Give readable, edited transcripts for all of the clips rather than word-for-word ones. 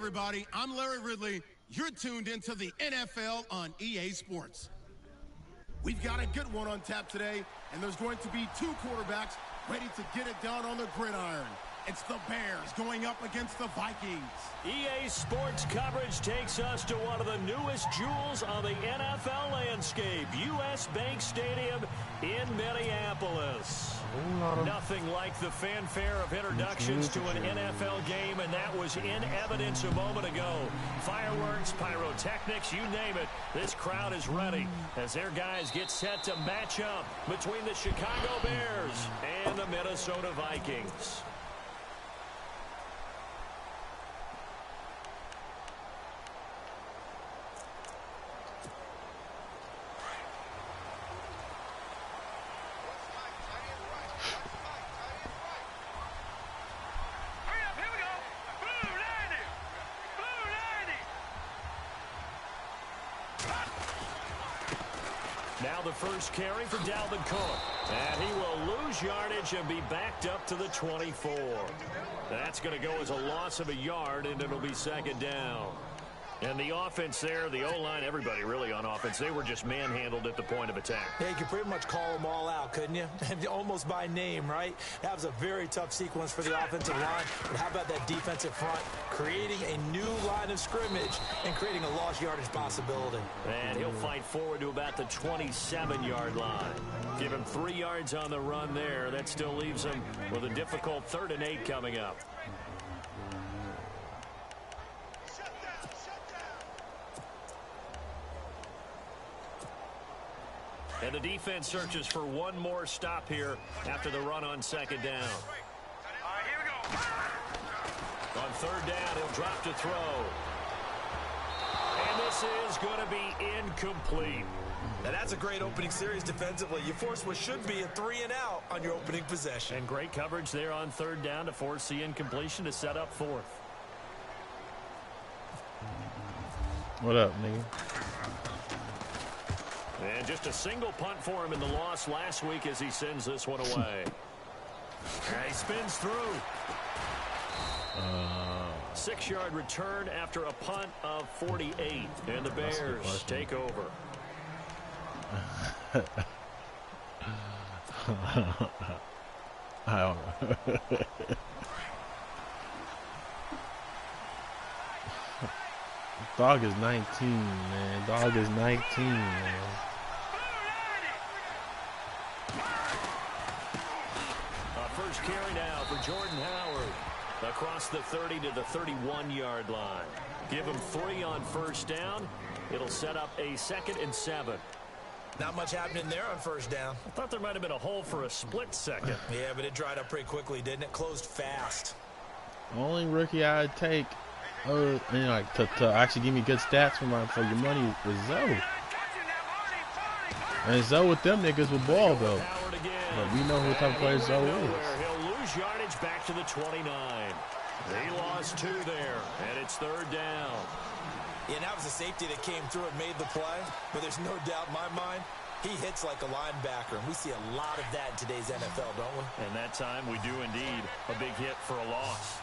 everybody. I'm Larry Ridley. You're tuned into the NFL on EA Sports. We've got a good one on tap today, and there's going to be two quarterbacks ready to get it done on the gridiron. It's the Bears going up against the Vikings. EA Sports coverage takes us to one of the newest jewels on the NFL landscape, US Bank Stadium in Minneapolis. Nothing like the fanfare of introductions to an NFL game, and that was in evidence a moment ago. Fireworks, pyrotechnics, you name it. This crowd is ready as their guys get set to match up between the Chicago Bears and the Minnesota Vikings. Now the first carry for Dalvin Cook. And he will lose yardage and be backed up to the 24. That's going to go as a loss of a yard, and it'll be second down. And the offense there, the O-line, everybody really on offense, they were just manhandled at the point of attack. Yeah, you could pretty much call them all out, couldn't you? Almost by name, right? That was a very tough sequence for the offensive line. But how about that defensive front creating a new line of scrimmage and creating a lost yardage possibility? And he'll fight forward to about the 27-yard line. Give him 3 yards on the run there. That still leaves him with a difficult 3rd and 8 coming up. And the defense searches for one more stop here after the run on second down. All right, here we go. On 3rd down, he'll drop to throw. And this is going to be incomplete. Now that's a great opening series defensively. You force what should be a 3-and-out on your opening possession. And great coverage there on 3rd down to force the incompletion to set up 4th. What up, nigga? And just a single punt for him in the loss last week as he sends this one away. He spins through. 6-yard return after a punt of 48. And the Bears take over. I don't know. Dog is 19, man. Dog is 19, man. First carry now for Jordan Howard. Across the 30 to the 31-yard line. Give him 3 on 1st down. It'll set up a 2nd and 7. Not much happening there on 1st down. I thought there might have been a hole for a split second. Yeah, but it dried up pretty quickly, didn't it? Closed fast. Only rookie I'd take, like to actually give me good stats for your money is Zoe. And Zoe with them niggas will ball though. But we know who type of player Zoe is. He'll lose yardage back to the 29. He lost 2 there, and it's 3rd down. Yeah, that was a safety that came through and made the play. But there's no doubt in my mind, he hits like a linebacker. And we see a lot of that in today's NFL, don't we? And that time we do indeed a big hit for a loss.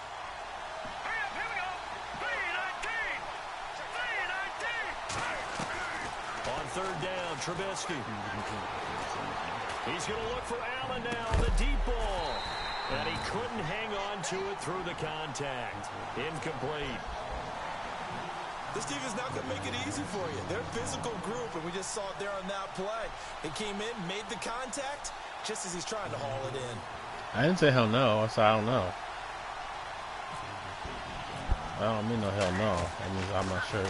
On 3rd down, Trubisky. He's going to look for Allen now, the deep ball. And he couldn't hang on to it through the contact. Incomplete. This team is not going to make it easy for you. They're a physical group, and we just saw it there on that play. They came in, made the contact, just as he's trying to haul it in. I didn't say hell no. I said I don't know. I don't mean no hell no. I mean, I'm not sure.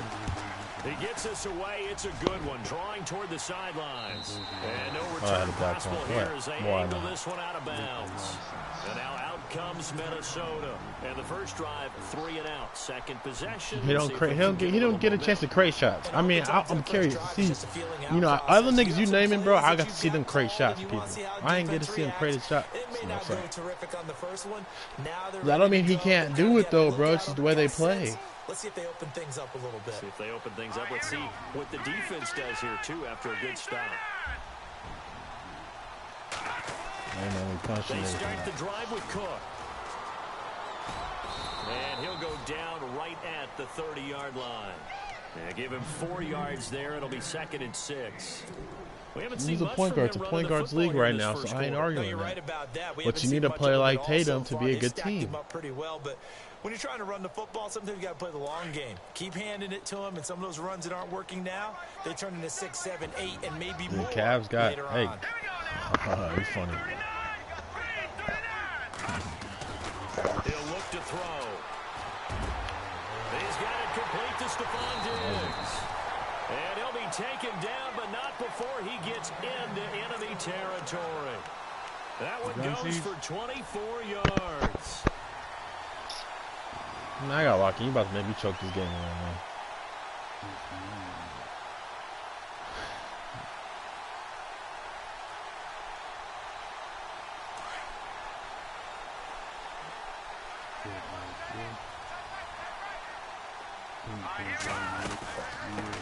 He gets this away. It's a good one. Drawing toward the sidelines. And no return possible here as they angle this one out of bounds. And now out comes Minnesota. And the first drive, 3 and out. Second possession. He don't get a chance to create shots. I mean, I'm curious to see, you know, other niggas you naming, bro, I got to see them create shots, people. I ain't get to see them create a shot. That don't mean he can't do it, though, bro. It's just the way they play. Let's see if they open things up a little bit. See if they open things up. Let's see what the defense does here, too, after a good stop. They start the drive with Cook. And he'll go down right at the 30-yard line. And give him 4 yards there. It'll be 2nd and 6. We haven't seen much from him. It's a point guard's league right now, so I ain't arguing that. But you need to play like Tatum to be a good team. Pretty well, but when you're trying to run the football, sometimes you got to play the long game. Keep handing it to him, and some of those runs that aren't working now, they turn into 6, 7, 8, and maybe more. The Cavs got, hey, he's funny. He'll look to throw. He's got it complete to Stephon Diggs. And he'll be taken down, but not before he gets into enemy territory. That one goes for 24 yards. I got lucky. You about to make me choke this game right now.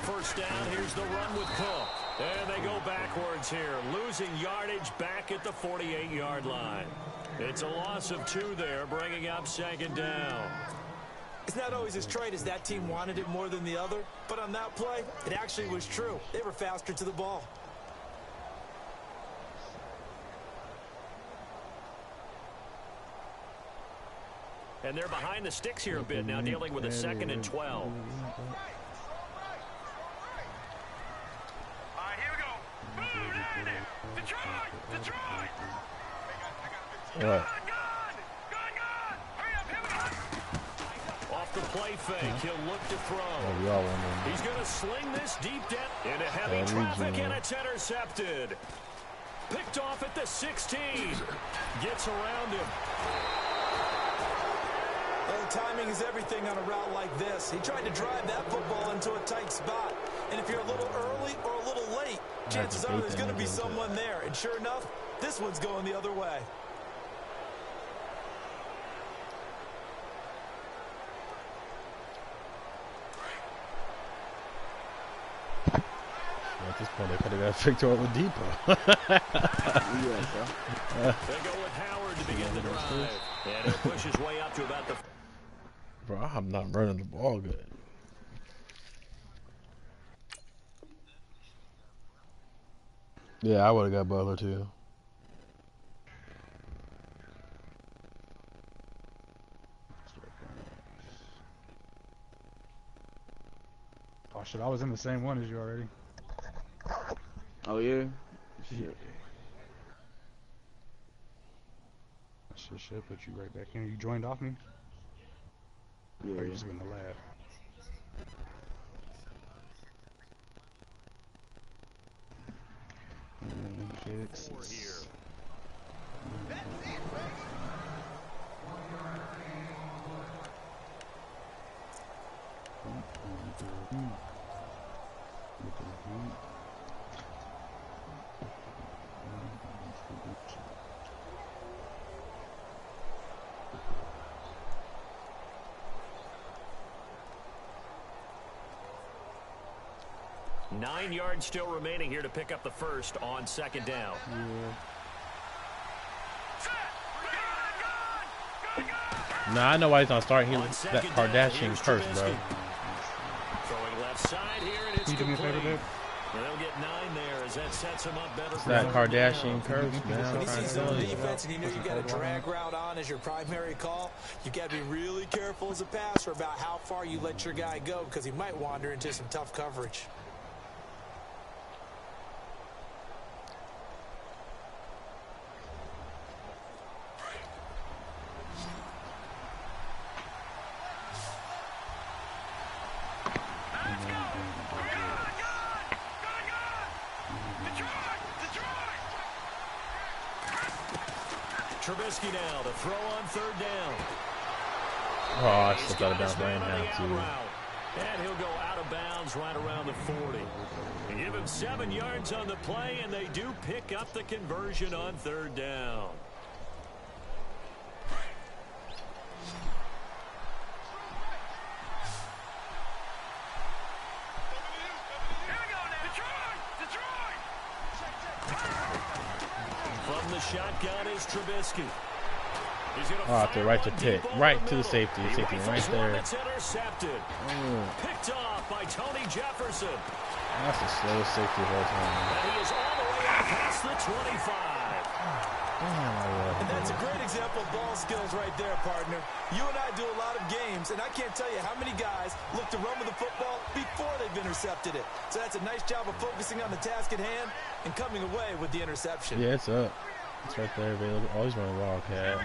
First down, here's the run with Cook. And they go backwards here, losing yardage back at the 48-yard line. It's a loss of 2 there, bringing up 2nd down. It's not always as trite as that team wanted it more than the other, but on that play, it actually was true. They were faster to the ball. And they're behind the sticks here a bit now, dealing with a 2nd and 12. All right, here we go. Detroit! Detroit! What? Off the play fake, he'll look to throw. He's going to sling this deep down into heavy traffic, and it's intercepted. Picked off at the 16. Gets around him. Well, timing is everything on a route like this. He tried to drive that football into a tight spot. And if you're a little early or a little late, chances are there's going to be someone there. And sure enough, this one's going the other way. At this point, they could have got Victor Oladipo. They go with Howard to begin the drive. And he'll push his way up to about the... Bro, I'm not running the ball good. Yeah, I would have got Butler too. Oh shit, I was in the same one as you already. Oh yeah? Shit. Shit, put you right back in. You joined off me? Yeah. Or you just in the lab? Four here. Nine yards still remaining here to pick up the first on 2nd down. Nah, I know why he's not starting. He that Kardashian curse, bro. Throwing left side here, and it's Can you do me a favor, complete. babe? And they'll get 9 there as that sets him up better. It's that Kardashian curse, man. When you see zone defense and you know you got a drag route on as your primary call, you got to be really careful as a passer about how far you let your guy go because he might wander into some tough coverage. Trubisky now to throw on 3rd down. Oh, I still got to bounce right now, too. And he'll go out of bounds right around the 40. They give him 7 yards on the play, and they do pick up the conversion on 3rd down. From the shotgun is Trubisky. Oh, out there, right to Pitt. Right to the safety. Safety right there. It's intercepted. Picked off by Tony Jefferson. That's the slowest safety of all time. And he is all the way up past the 25. And that's a great example of ball skills right there, partner. You and I do a lot of games, and I can't tell you how many guys look to run with the football before they've intercepted it. So that's a nice job of focusing on the task at hand and coming away with the interception. Yeah, it's up. It's right there available. Always running Wildcat.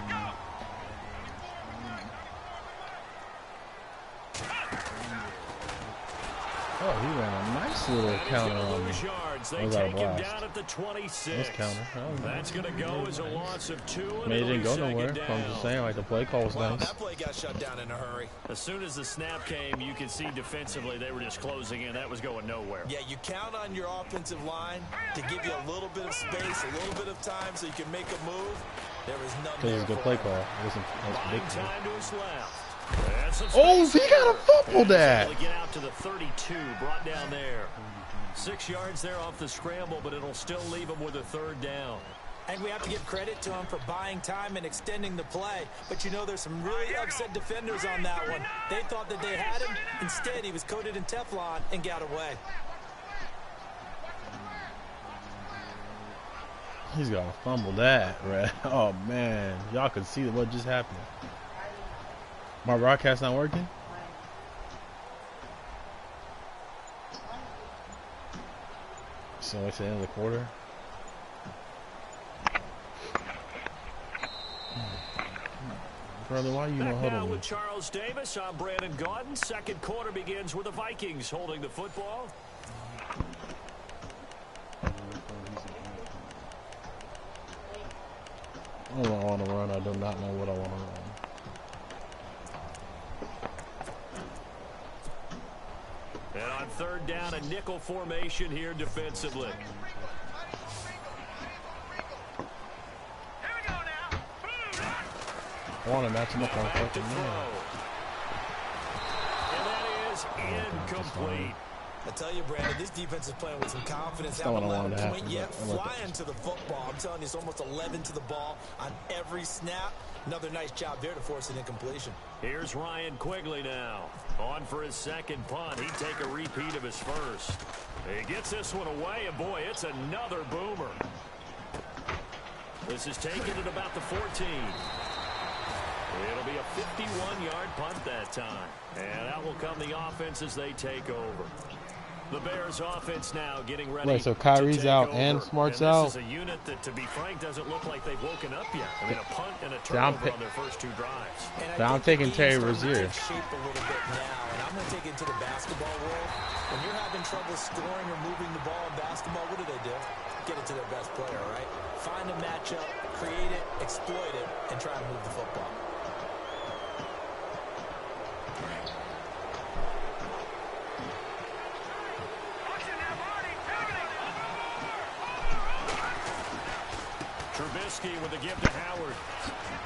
Oh, he ran a nice little counter on me. They take him down at the 26. Counter. That's going to go as a loss of 2. I mean, it didn't go nowhere. I'm just saying, like, the play call was nice. That play got shut down in a hurry. As soon as the snap came, you could see defensively they were just closing in. That was going nowhere. Yeah, you count on your offensive line to give you a little bit of space, a little bit of time so you can make a move. There was none. Because it was a good play call. It wasn't predictable. Time to his left. Oh, he got a fumble that. Get out to the 32, brought down there. 6 yards there off the scramble, but it'll still leave him with a 3rd down. And we have to give credit to him for buying time and extending the play. But you know, there's some really upset defenders on that one. They thought that they had him. Instead, he was coated in Teflon and got away. He's got to fumble that, right? Oh, man. Y'all can see what just happened. My broadcast not working? So it's the end of the quarter. Brother, why you not Back now huddling? with Charles Davis, I'm Brandon Gaudin. Second quarter begins with the Vikings holding the football. I don't want to run. I do not know what I want to run. And on 3rd down, a nickel formation here defensively. I want to match him up on fucking man. And that is incomplete. I tell you, Brandon, this defense is playing with some confidence. That's not what I Haven't wanted to allowed a happen, point yet, but I like flying to the football. I'm telling you, it's almost 11 to the ball on every snap. Another nice job there to force an incompletion. Here's Ryan Quigley now. On for his 2nd punt. He'd take a repeat of his 1st. He gets this one away, and boy, it's another boomer. This is taken at about the 14. It'll be a 51-yard punt that time. And out will come the offense as they take over. The Bears offense now getting ready. Wait, so Kyrie's out and Smart's out? This is a unit that, to be frank, doesn't look like they've woken up yet. I mean, a punt and a turnover on their first 2 drives. But I'm taking Terry Rozier. Shape a little bit now, and I'm going to take it to the basketball world. When you're having trouble scoring or moving the ball in basketball, what do? Get it to their best player, right? Find a matchup, create it, exploit it, and try to move the football. Trubisky with a give to Howard.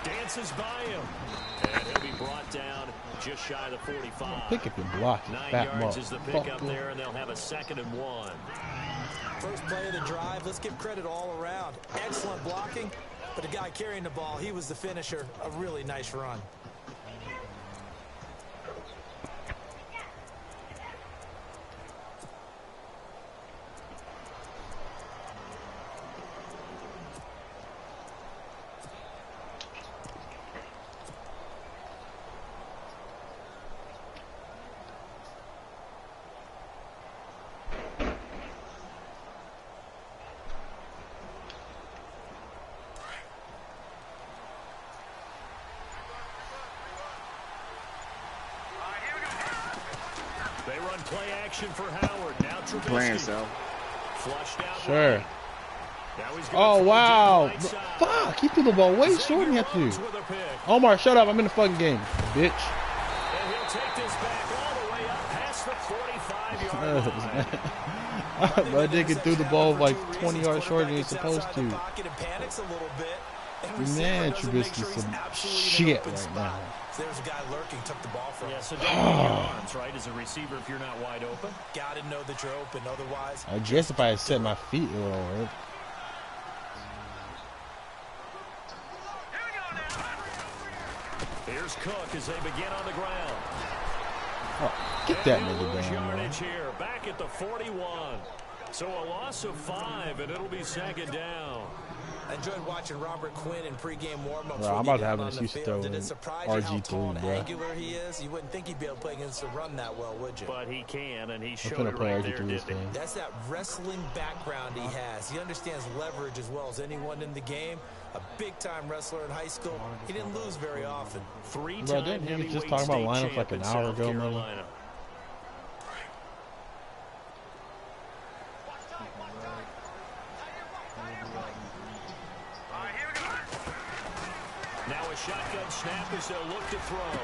Dances by him. And he'll be brought down just shy of the 45. Pick up your block. 9 yards is the pickup there, and they'll have a 2nd and 1. First play of the drive, let's give credit all around. Excellent blocking, but the guy carrying the ball, he was the finisher. A really nice run. They run play action for Howard. Now Trubisky. Playing, so. Flushed out. Sure. Right. Oh, wow. Fuck, he threw the ball way short than he had to. Omar, shut up. I'm in the fucking game, bitch. And he'll take this back all the way up past the 45-yard line. My nigga threw the ball like 20 yards shorter than he's supposed to. Man, Trubisky's some shit right now. There's a guy lurking, took the ball from him. Yeah, so don't move your arms, right, as a receiver if you're not wide open. Gotta know that you're open, otherwise. I guess if I had set my feet, it would have worked. Here's Cook as they begin on the ground. Oh, get that nigga Lose down, man. yardage here, back at the 41. So a loss of 5, and it'll be 2nd down. I enjoyed watching Robert Quinn in pregame warm-ups. Bro, I'm about to have an on the excuse to field. throw Did it surprise you how tall RG3, and bro. angular he is? You wouldn't think he'd be able to play against the run that well, would you? But he can, and he I'm showed gonna it play right there, RG3 this didn't he? game. That's that wrestling background he has. He understands leverage as well as anyone in the game. A big-time wrestler in high school. He didn't lose very often. Bro, Three-time didn't he heavyweight just talk about state lineups like champ an in hour South ago, man? Carolina. Now a shotgun snap as they'll look to throw.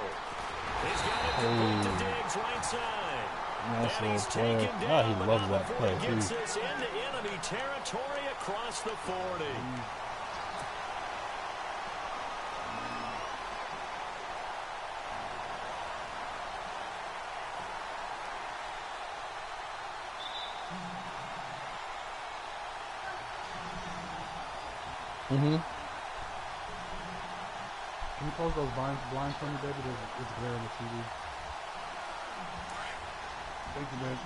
He's got it complete to Diggs right side. Nice And he's little play. taken Ah, down, he but loves not that before play, he gets too. this into enemy territory across the 40. Can you close those blinds for me, baby? It's glare on the TV. Thank you, babe.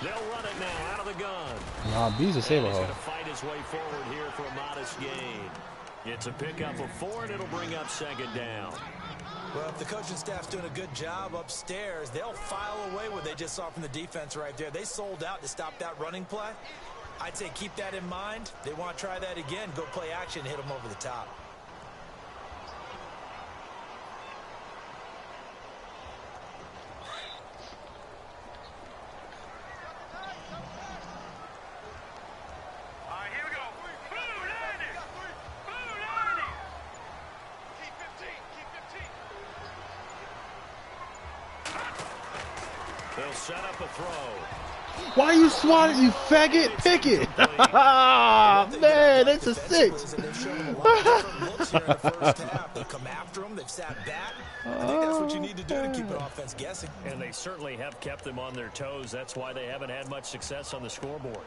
They'll run it now out of the gun. Nah, B's a saber He's going hole. to fight his way forward here for a modest gain. It's a pickup of 4, and it'll bring up 2nd down. Well, if the coaching staff's doing a good job upstairs, they'll file away what they just saw from the defense right there. They sold out to stop that running play. I'd say keep that in mind. They want to try that again. Go play action, hit them over the top. Here we go. Blue 90. Blue 90. Keep 15. Keep 15. They'll set up a throw. Why you swatting, you faggot? Pick it! Man, that's a 6. They've shown them a lot of different looks here in the first half. They've come after them. They've sat back. I think that's what you need to do to keep an offense guessing. And they certainly have kept them on their toes. That's why they haven't had much success on the scoreboard.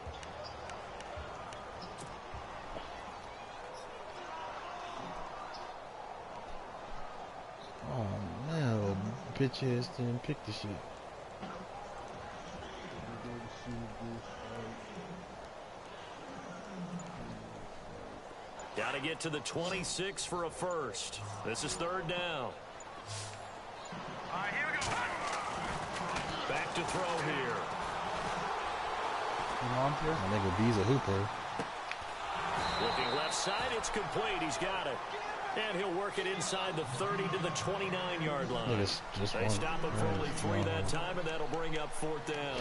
Oh, man, little bitch ass didn't pick the shit. Got to get to the 26 for a first. This is 3rd down. Here we go. Back to throw here. My nigga B's a hooper. Looking left side, it's complete. He's got it. And he'll work it inside the 30 to the 29-yard line. Look, it's just They one. stop him for only 3 that time, and that'll bring up 4th down.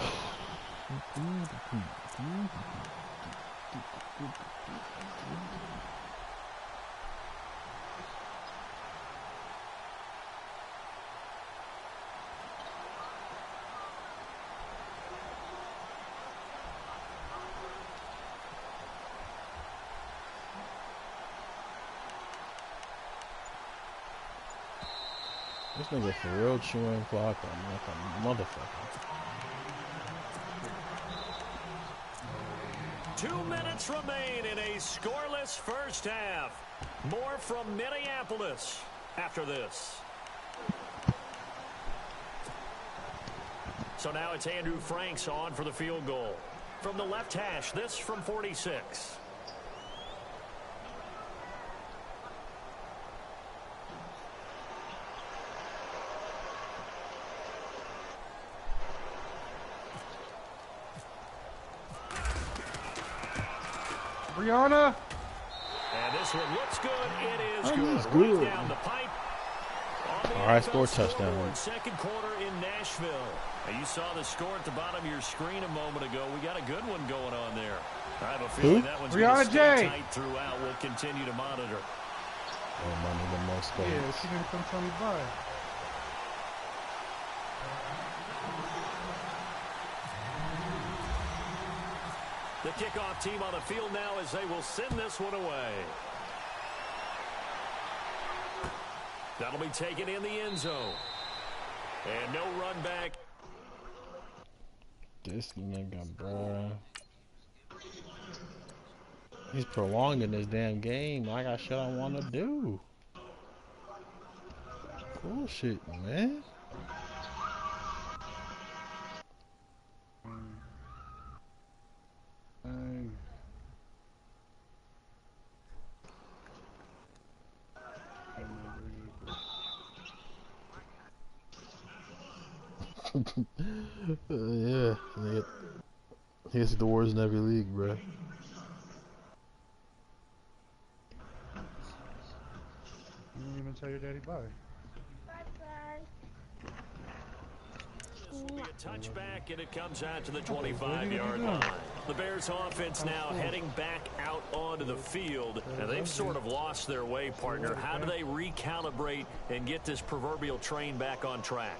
This nigga for real chewing clock like a motherfucker. 2 minutes remain in a scoreless first half. More from Minneapolis after this. So now it's Andrew Franks on for the field goal. From the left hash, this from 46. Brianna! And this one looks good. It is Oh, good. he's good. Right down the pipe. All right, score touchdown. Second quarter in Nashville. Now, you saw the score at the bottom of your screen a moment ago. We got a good one going on there. I have a feeling that one's going to stay tight throughout. We'll continue to monitor. Oh, my nigga, most goals. Yeah, she didn't come tell me bye. The kickoff team on the field now as they will send this one away. That'll be taken in the end zone. And no run back. This nigga, bruh. He's prolonging this damn game. I got shit I want to do. Bullshit, man. Yeah, he hits the worst in every league, bro. You didn't even tell your daddy bye. This will be a touchback, and it comes out to the 25-yard line. The Bears offense now heading back out onto the field, and they've sort of lost their way, partner. How do they recalibrate and get this proverbial train back on track?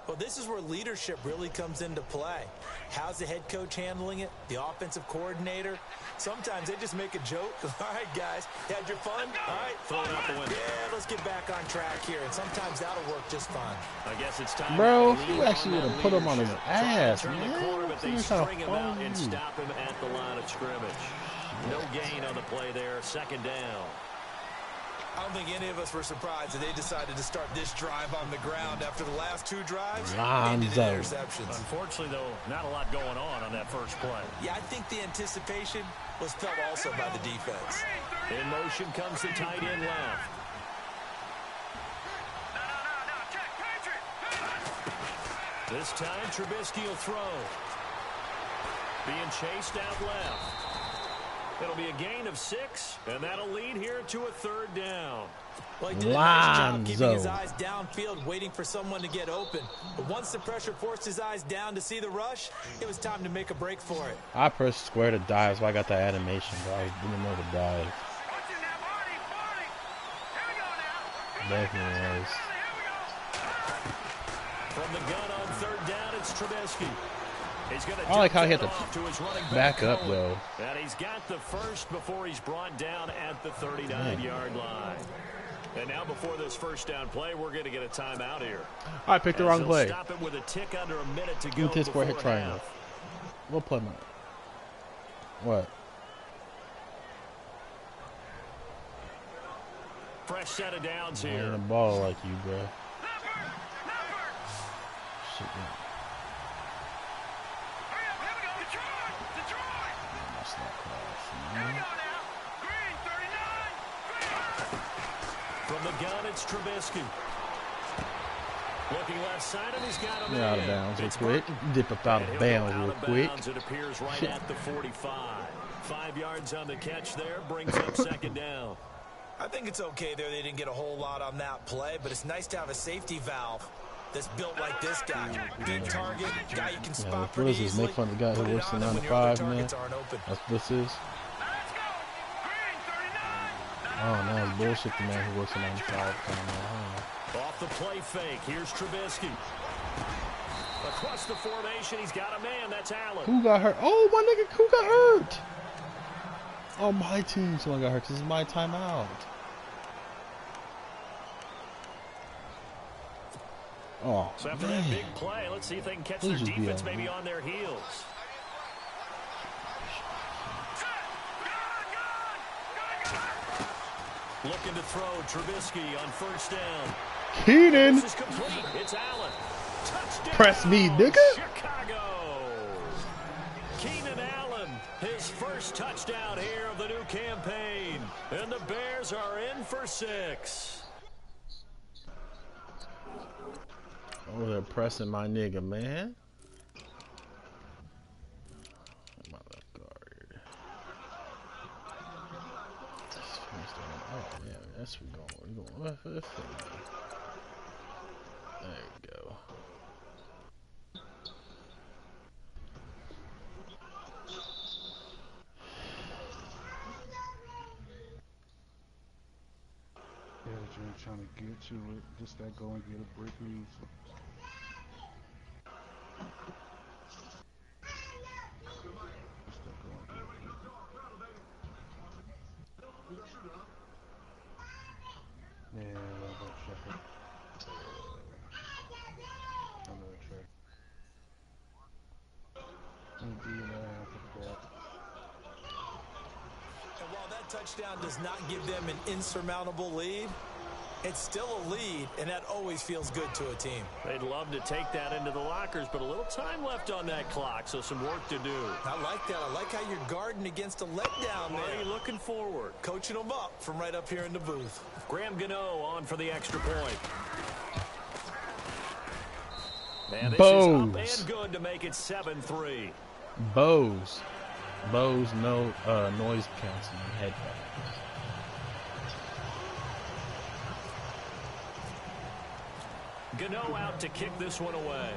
Well, this is where leadership really comes into play. How's the head coach handling it? The offensive coordinator? Sometimes they just make a joke. All right, guys, you had your fun? All right, throw it out the window. Yeah, let's get back on track here. And sometimes that'll work just fine. I guess it's time. Bro, you actually would have put him on his ass, turn man. the corner, but they string him out and stop him at the line of scrimmage. No gain on the play there. Second down. I don't think any of us were surprised that they decided to start this drive on the ground after the last two drives. Ended in interceptions. Unfortunately, though, not a lot going on that first play. Yeah, I think the anticipation was felt also by the defense. In motion comes the tight end left. This time, Trubisky will throw. Being chased out left. It'll be a gain of 6, and that'll lead here to a third down. Well, he did a nice job keeping his eyes downfield, waiting for someone to get open. But once the pressure forced his eyes down to see the rush, it was time to make a break for it. I pressed square to dive, so I got that animation, bro. I didn't know the dive. Definitely was. From the gun on third down, it's Trubisky. I like how he had to back up, though. And he's got the first before he's brought down at the 39-yard line. And now before this first down play, we're going to get a timeout here. I picked the wrong play. Stop it with a tick under a minute to go. Square hit triangle. We'll play my. What? Fresh set of downs I here. ain't a ball like you, bro. Shit, man. From the gun, it's Trubisky. Looking left side, and he's got him in. Out of bounds real quick. Dip up out of bounds real quick. It appears right at the 45. 5 yards on the catch there, brings up second down. I think it's okay there. They didn't get a whole lot on that play, but it's nice to have a safety valve that's built like this guy. Big target, guy you can spot pretty easily. Make fun of the guy who works in 9 to 5, man. That's what this is. Oh, no, it's bullshit the man who works in 9 to 5. Off the play fake, here's Trubisky. Across the formation, he's got a man. That's Allen. Who got hurt? Oh, my nigga, who got hurt? Oh, my team. Someone got hurt because it's my timeout. Oh, so after that big play, let's see if they can catch their defense maybe on their heels. Looking to throw Trubisky on first down. Keenan. This is complete. It's Allen. Touchdown. Press me, nigga. Chicago. Keenan Allen, his first touchdown here of the new campaign. And the Bears are in for 6. Oh, they're pressing my nigga, man. My left guard. Oh, yeah, that's where we're going. We're going left. There you go. Yeah, that you're trying to get to it. Just that go and get a break news. Yeah, that shepherd. Another track. And that touchdown does not give them an insurmountable lead, it's still a lead, and that always feels good to a team. They'd love to take that into the lockers, but a little time left on that clock, so some work to do. I like that. I like how you're guarding against a letdown there. Are you looking forward? Coaching them up from right up here in the booth. Graham Gano on for the extra point. And this is up and good to make it 7-3. Bose, no noise canceling headphones. Gano out to kick this one away.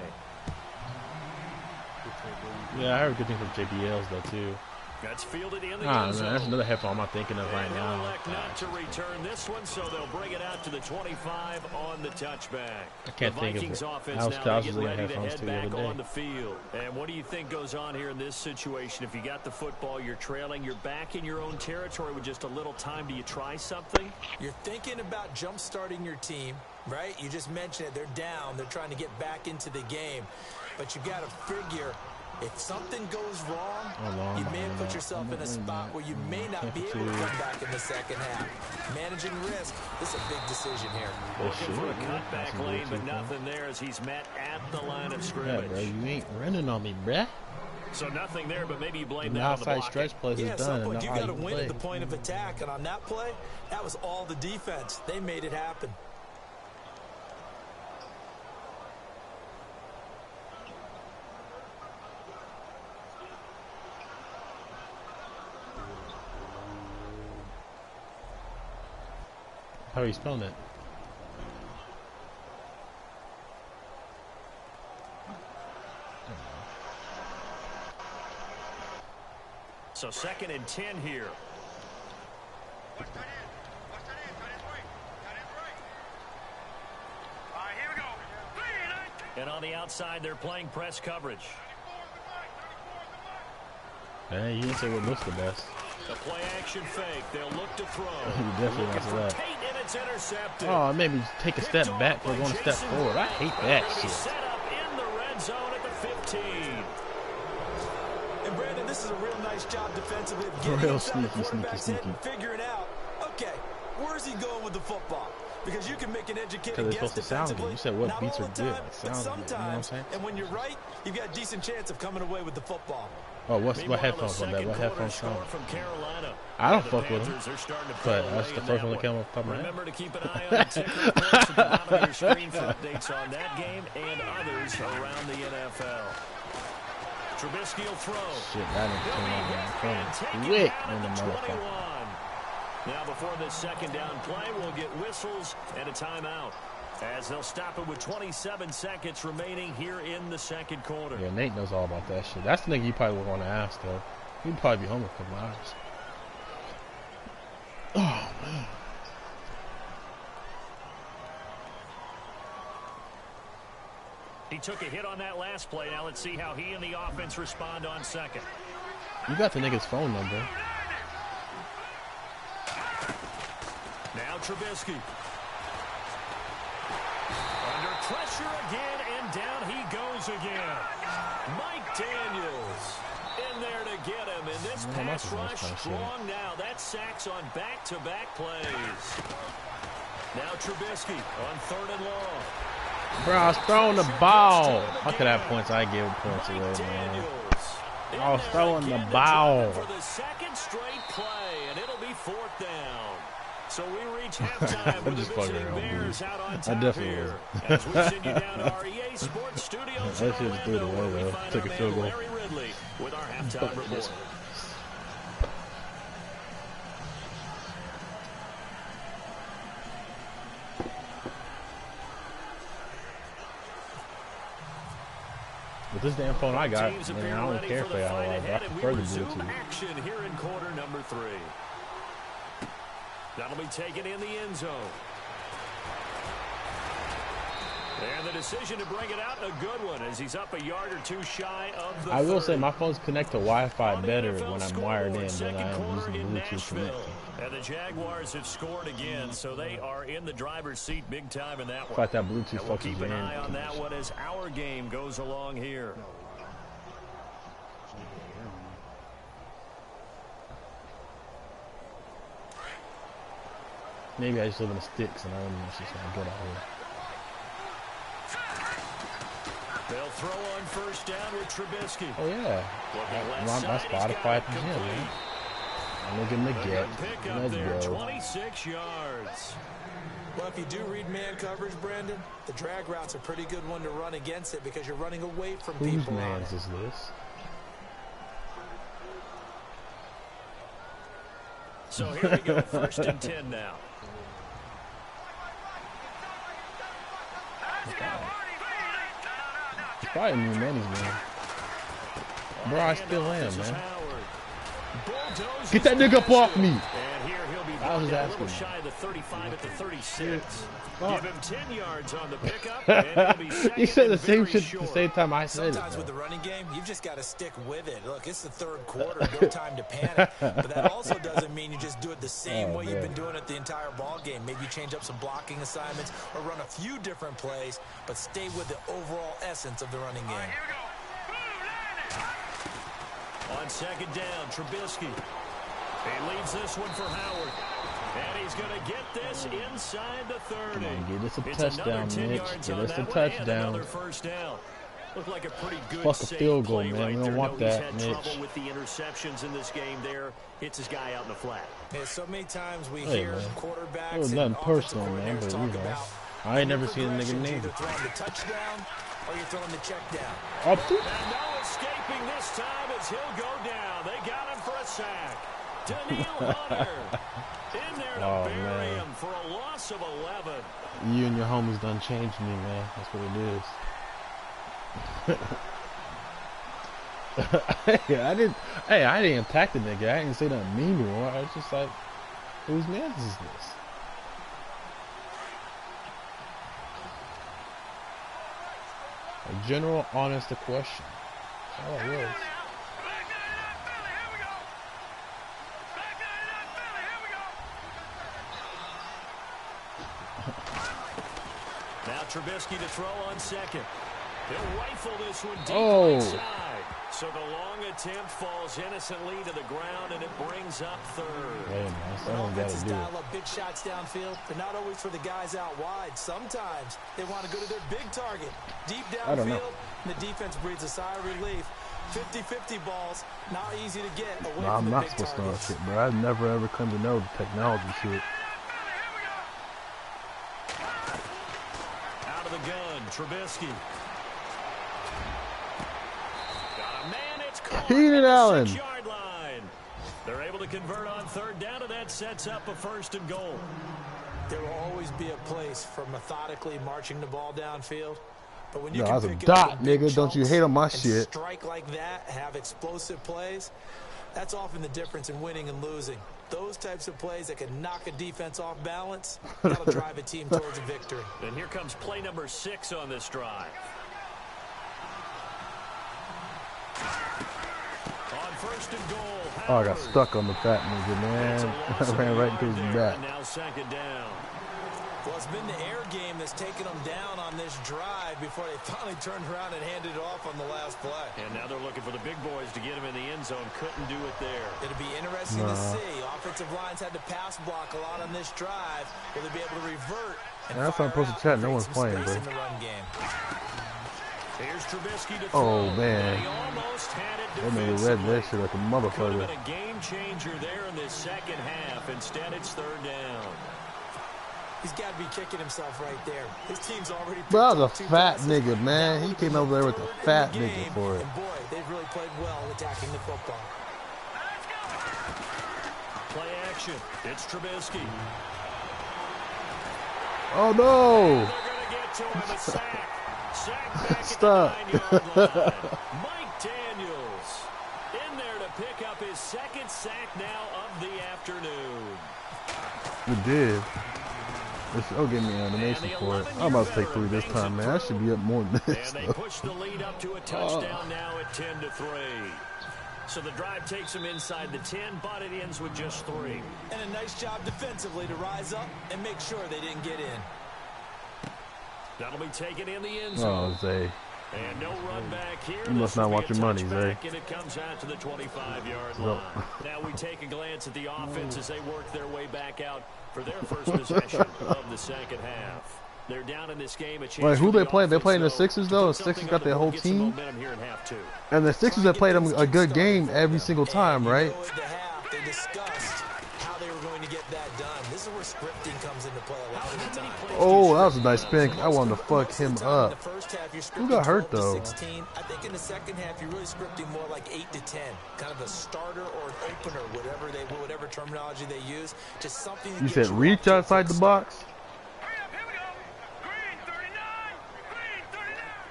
Yeah, I heard good things from JBL's though too. That's fielded in the end zone. That's another headphone I'm not thinking of right now. They'll elect not to return this one, so they'll bring it out to the 25 on the touchback. I can't think of it. I was looking at headphones too the other day. On the field. And what do you think goes on here in this situation? If you got the football, you're trailing, you're back in your own territory with just a little time. Do you try something? You're thinking about jump-starting your team, right? You just mentioned it. They're down. They're trying to get back into the game. But you got to figure, if something goes wrong, you may have put yourself in a spot where you may not be able to come back in the second half. Managing risk, this is a big decision here. Looking for a cutback lane, but nothing there as he's met at the line of scrimmage. Yeah, bro, you ain't running on me, bruh. So nothing there, but maybe you blame the that on the outside stretch plays is done. You got to win at the point of attack, and on that play, that was all the defense. They made it happen. How are you spelling it? So 2nd and 10 here. Watch that in. Watch that in. That is right. That is right. All right, here we go. And on the outside, they're playing press coverage. Hey, you didn't say what looks the best. The play action fake. They'll look to throw. You definitely want to that. And it's intercepted. Oh, it made me take a step back for going a step forward. I hate that shit. Set up in the red zone at the 15. And Brandon, this is a real nice job defensively of getting real inside the sneaky, quarterback's sneaky, head and figuring out, okay, where's he going with the football? Because you can make an educated it's guess supposed to sound good. defensively. You said what Not beats all are the good. time, It but sounds good. You know what I'm sometimes. saying? And when you're right, you've got a decent chance of coming away with the football. Oh, what headphones on that? What headphones on? From Carolina. I don't fuck with them, but that's the first one that came off the top of my head. Remember to keep an eye on the ticker at the bottom of your screen for updates on that game and others around the NFL. Trubisky will throw. Shit, that didn't come out in the quick in the motherfucker. Now before this second down play, we'll get whistles and a timeout, as they'll stop it with 27 seconds remaining here in the second quarter. Yeah, Nate knows all about that shit. That's the nigga you probably would want to ask, though. He'd probably be home in a couple hours. Oh, man. He took a hit on that last play. Now let's see how he and the offense respond on second. You got the nigga's phone number. Now Trubisky. Under pressure again, and down he goes again. Mike Daniels in there to get him. And this pass rush strong now. That sacks on back-to-back plays. Now Trubisky on 3rd and long. Bro, I was throwing the ball. I could have points. I give points away, man. I was throwing the ball. For the second straight play, and it'll be 4th down. So we reach halftime with the visiting Bears out on top here. As we send you down to our EA Sports Studios in Orlando, where we find our man Larry Ridley with our halftime report. With this damn phone I got, man, I don't care if they are live. I prefer the Bluetooth. Action here in quarter number 3. That'll be taken in the end zone. And the decision to bring it out, a good one, as he's up a yard or two shy of the I will 30. say my phones connect to Wi-Fi better when I'm wired in than I am using Bluetooth connection. And the Jaguars have scored again, so they are in the driver's seat big time in that one. I thought that Bluetooth and we'll fucks keep you an in. eye on that one as our game goes along here. Maybe I just live in the sticks and I don't know it's just not good out here. They'll throw on first down with Trubisky. Oh yeah. My Spotify at the gym, man. I'm looking to get. Let's go. 26 yards. Well, if you do read man coverage, Brandon, the drag route's a pretty good one to run against it because you're running away from people. Whose man's is this? So here we go, 1st and 10 now. It's probably new Manny's, man. Bro, I still am, man. Get that nigga up off me! I was asking. Shy of the 35 at the 36. Give him 10 yards on the pickup. And he'll be you said the same shit at the same time I said it. Sometimes with the running game, you've just got to stick with it. Look, it's the 3rd quarter, no time to panic. But that also doesn't mean you just do it the same way you've been doing it the entire ball game. Maybe change up some blocking assignments or run a few different plays, but stay with the overall essence of the running game. On 2nd down, Trubisky. He leaves this one for Howard. And he's going to get this inside the 30. Get us a touchdown, Mitch. Get us a touchdown. Another first down. Looked like a pretty good fuck a field goal, man. Right, we don't want that, Mitch. Mitch. Trouble with the interceptions in this game there. Hits his guy out in the flat. Yeah, so many times we hear quarterbacks. It was nothing personal, man, but you know. I ain't never seen a nigga name it. Throwing the touchdown or you're throwing the check down. Up to? And no escaping this time as he'll go down. They got him for a sack. Daniil Hunter in there to bury him for a loss of 11. You and your homies done changed me, man. That's what it is. I didn't attack the nigga. I didn't say nothing mean to him. I was just like, whose man is this? A general, honest question. Oh, it was. Now Trubisky to throw on 2nd. He'll rifle this one deep right side. So the long attempt falls innocently to the ground, and it brings up 3rd. Hey, man, someone got to do it. Up big shots downfield, but not always for the guys out wide. Sometimes they want to go to their big target. Deep downfield, and the defense breathes a sigh of relief. 50-50 balls, not easy to get away from I'm the not big supposed to know targets. shit, bro. I've never ever come to know the technology shit. Out of the gun, Trubisky. Got a man, it's caught Keenan Allen. 6-yard line. They're able to convert on 3rd down, and that sets up a 1st and goal. There will always be a place for methodically marching the ball downfield. But when you No, can I was a pick it dot, up in big nigga. Don't you hate on my and shit. strike like that, have explosive plays, that's often the difference in winning and losing. Those types of plays that can knock a defense off balance, that'll drive a team towards a victory. And here comes play number 6 on this drive. On 1st and goal, Oh, I got stuck on the fat nigga, man. I ran right into his back. And now 2nd down. Well, it's been the air game that's taken them down on this drive before they finally turned around and handed it off on the last play. And now they're looking for the big boys to get him in the end zone. Couldn't do it there. It'll be interesting to see. Offensive lines had to pass block a lot on this drive. Will they be able to revert? And that's what I'm supposed to chat. No one's playing, bro. in the run game. Here's Trubisky to Oh, throw. man. He almost had it That nigga read that shit like a Could have motherfucker. been a game changer there in the 2nd half. Instead, it's 3rd down. He's got to be kicking himself right there. His team's already. Bro, that was a fat nigga, man. He came over there with a fat nigga for it. And boy, they've really played well attacking the football. Play action. It's Trubisky. Oh no! They're going to get to him. A sack. Sack back Stop. at the 9-yard line. Mike Daniels in there to pick up his 2nd sack now of the afternoon. We did. It'll give me an animation for it. I'm about to take 3 this time, man. I should be up more than this. And they push the lead up to a touchdown now at 10-3. So the drive takes them inside the 10, but it ends with just 3. And a nice job defensively to rise up and make sure they didn't get in. That'll be taken in the end zone. Oh, Zay. And no run back here. You must not want your money, Zay. And it comes out to the 25-yard line. Now we take a glance at the offense as they work their way back out for their first possession of the second half. They're down in this game. Wait, who they playing? They playing the Sixers though. The Sixers got their whole team, and the Sixers have played them a good game every single time, right? They discussed how they were going to get that done. This is where scripting comes into play a lot of the time. Oh, that was a nice spin. I wanted to fuck him up. Who got hurt though? 16. I think in the second half you're really scripting more like 8 to 10, kind of a starter or an opener, whatever terminology they use. Just something. You said reach outside the box.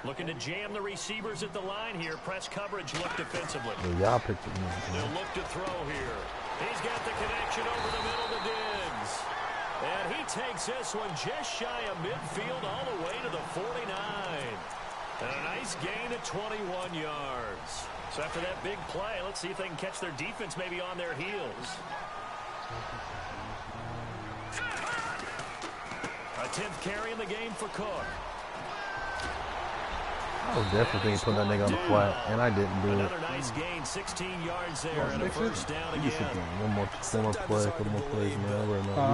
Looking to jam the receivers at the line here. Press coverage, look defensively. Y'all picked it. They'll look to throw here. He's got the connection over the middle to Diggs. And he takes this one just shy of midfield all the way to the 49. And a nice gain of 21 yards. So after that big play, let's see if they can catch their defense maybe on their heels. A 10th carry in the game for Cook. I was definitely thinking putting that nigga on the flat, and I didn't do it. Another nice gain, 16 yards there, and a first down again. One more play, a couple more plays, man.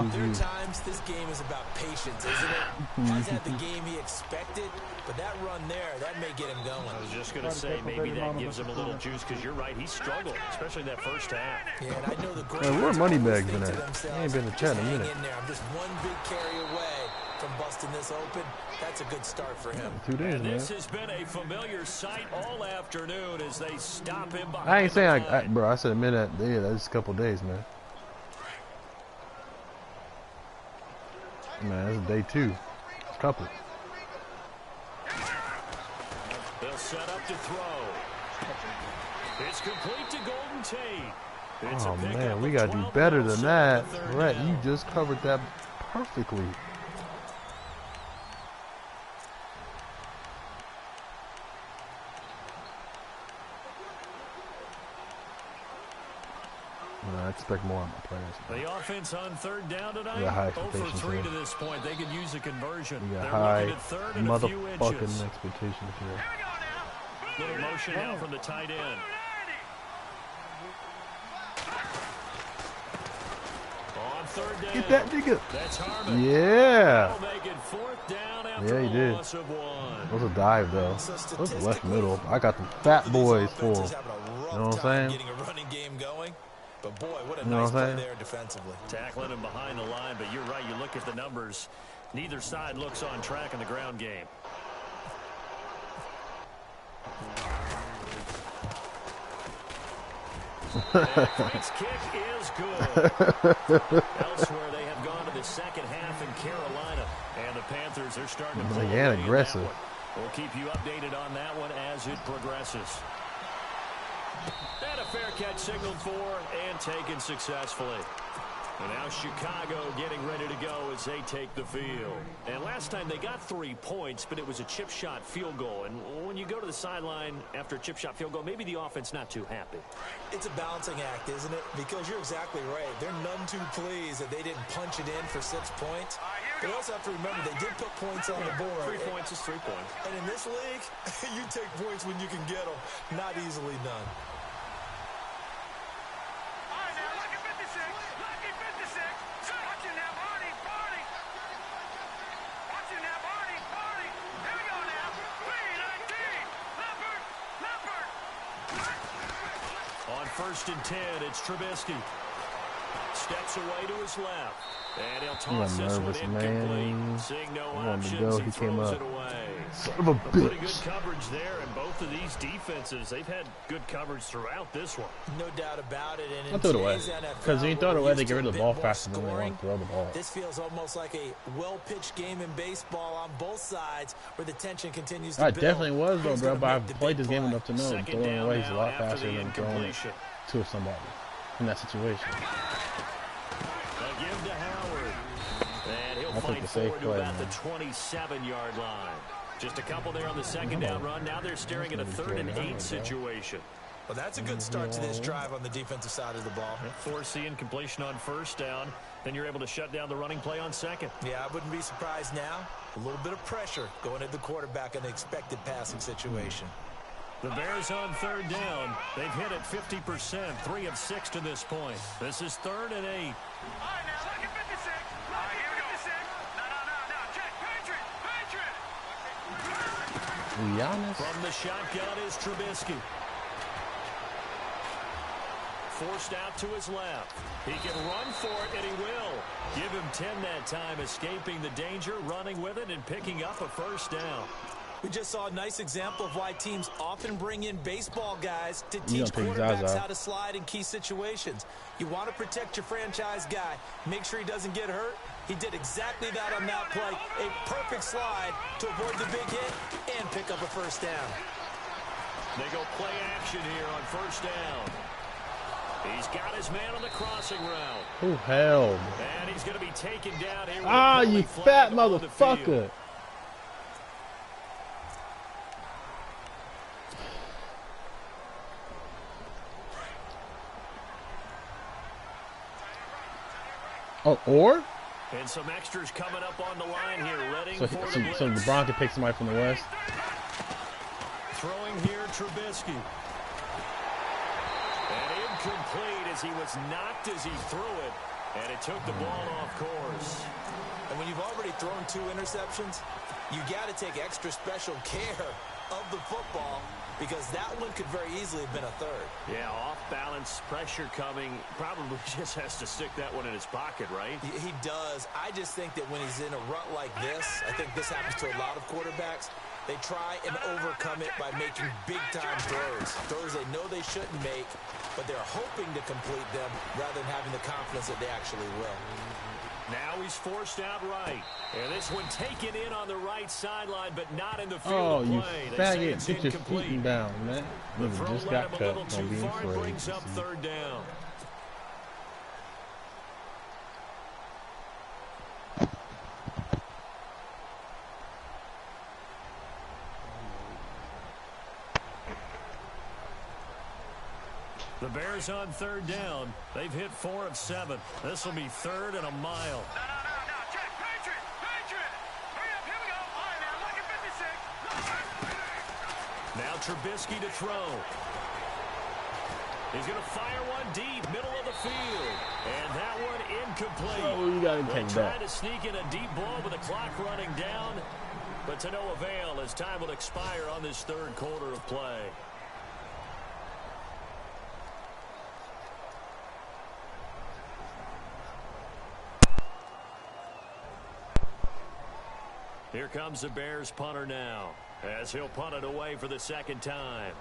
There are times this game is about patience, isn't it? He's had the game he expected, but that run there, that may get him going. I was just going to say, maybe that gives him a little juice, because you're right, he struggled, especially that first half. Yeah, and I know the great where Moneybags been at? He ain't been in the chat in a minute. I'm just one big carry away from busting this open. That's a good start for him. 2 days, and man. This has been a familiar sight all afternoon as they stop him behind. I ain't saying, bro. I said a minute. Yeah, that's a couple days, man. Man, that's a day 2. It's a couple. They'll set up to throw. It's complete to Golden Tate. It's Oh man, we gotta do better than that. Brett, you just covered that perfectly. I expect more on my players. The offense on third down tonight. 0 for 3 to this point. They could use a conversion. We got They're high looking at third and a few inches. motherfucking expectations here. Little motion now from the tight end. On third down. Get that nigga. That's Harmon. Yeah. That'll make it 4th down after Yeah, he did. loss of 1. That was a dive though. That was left middle. I got the fat boys full. You know what I'm saying? Getting a running game going. But boy, what a you know nice what play there defensively. Tackling him behind the line, but you're right. You look at the numbers. Neither side looks on track in the ground game. Frank's kick is good. Elsewhere, they have gone to the second half in Carolina. And the Panthers are starting to play aggressive. We'll keep you updated on that one as it progresses. And a fair catch signaled for and taken successfully. And now Chicago getting ready to go as they take the field. And last time they got 3 points, but it was a chip shot field goal. And when you go to the sideline after a chip shot field goal, maybe the offense not too happy. It's a balancing act, isn't it? Because you're exactly right. They're none too pleased that they didn't punch it in for 6 points. But you also have to remember they did put points on the board. 3 points is 3 points. And in this league, you take points when you can get them. Not easily done. On 1st and 10, it's Trubisky. Steps away to his left. And he'll toss this one incomplete. Seeing no options, he throws it away. Son of a Pretty good bitch. coverage there, and both of these defenses, they've had good coverage throughout this one. No doubt about it. And I'll throw it away. Because when you throw it away, they get rid of the ball faster than they want to throw the ball. This feels almost like a well-pitched game in baseball on both sides where the tension continues to build. I definitely was, though, bro. But I've played this game enough to know throwing it away is a lot faster than throwing it to somebody in that situation. They'll give to Howard. And he'll fight forward to about the 27-yard line. Just a couple there on the second down run. Now they're staring at a 3rd and 8 situation. Well, that's a good start to this drive on the defensive side of the ball. Forcing completion on first down. Then you're able to shut down the running play on second. Yeah, I wouldn't be surprised now. A little bit of pressure going at the quarterback in an expected passing situation. The Bears on third down. They've hit it 50%, 3 of 6 to this point. This is 3rd and 8. All right, now look at 56. All right, here we go. 56. No. Check. Patriot. From the shotgun is Trubisky. Forced out to his left. He can run for it, and he will. Give him 10 that time, escaping the danger, running with it, and picking up a first down. We just saw a nice example of why teams often bring in baseball guys to teach quarterbacks how to slide in key situations. You want to protect your franchise guy. Make sure he doesn't get hurt. He did exactly that on that play. A perfect slide to avoid the big hit and pick up a first down. They go play action here on first down. He's got his man on the crossing route. Oh, hell. And he's going to be taken down here. Ah, you fat motherfucker. Oh, or? And some extras coming up on the line here. So LeBron can pick somebody from the West. Throwing here, Trubisky. And incomplete as he was knocked as he threw it. And it took the ball off course. And when you've already thrown 2 interceptions, you got to take extra special care of the football because that one could very easily have been a 3rd. Yeah, off-balance, pressure coming. Probably just has to stick that one in his pocket, right? He does. I just think that when he's in a rut like this, I think this happens to a lot of quarterbacks, they try and overcome it by making big-time throws. Throws they know they shouldn't make, but they're hoping to complete them rather than having the confidence that they actually will. Now he's forced out right. And this one taken in on the right sideline, but not in the field of play. Oh, you faggot. Get your feet down, man. Nigga just got cut. Don't be afraid. Brings up 3rd down. The Bears on 3rd down. They've hit 4 of 7. This will be 3rd and a mile. No. Check. Patriot. Hurry up. Here we go. All right, now look at 56. Now Trubisky to throw. He's going to fire one deep, middle of the field. And that one incomplete. Oh, you got to take that. Trying to sneak in a deep ball with the clock running down. But to no avail as time will expire on this 3rd quarter of play. Here comes the Bears punter now, as he'll punt it away for the 2nd time.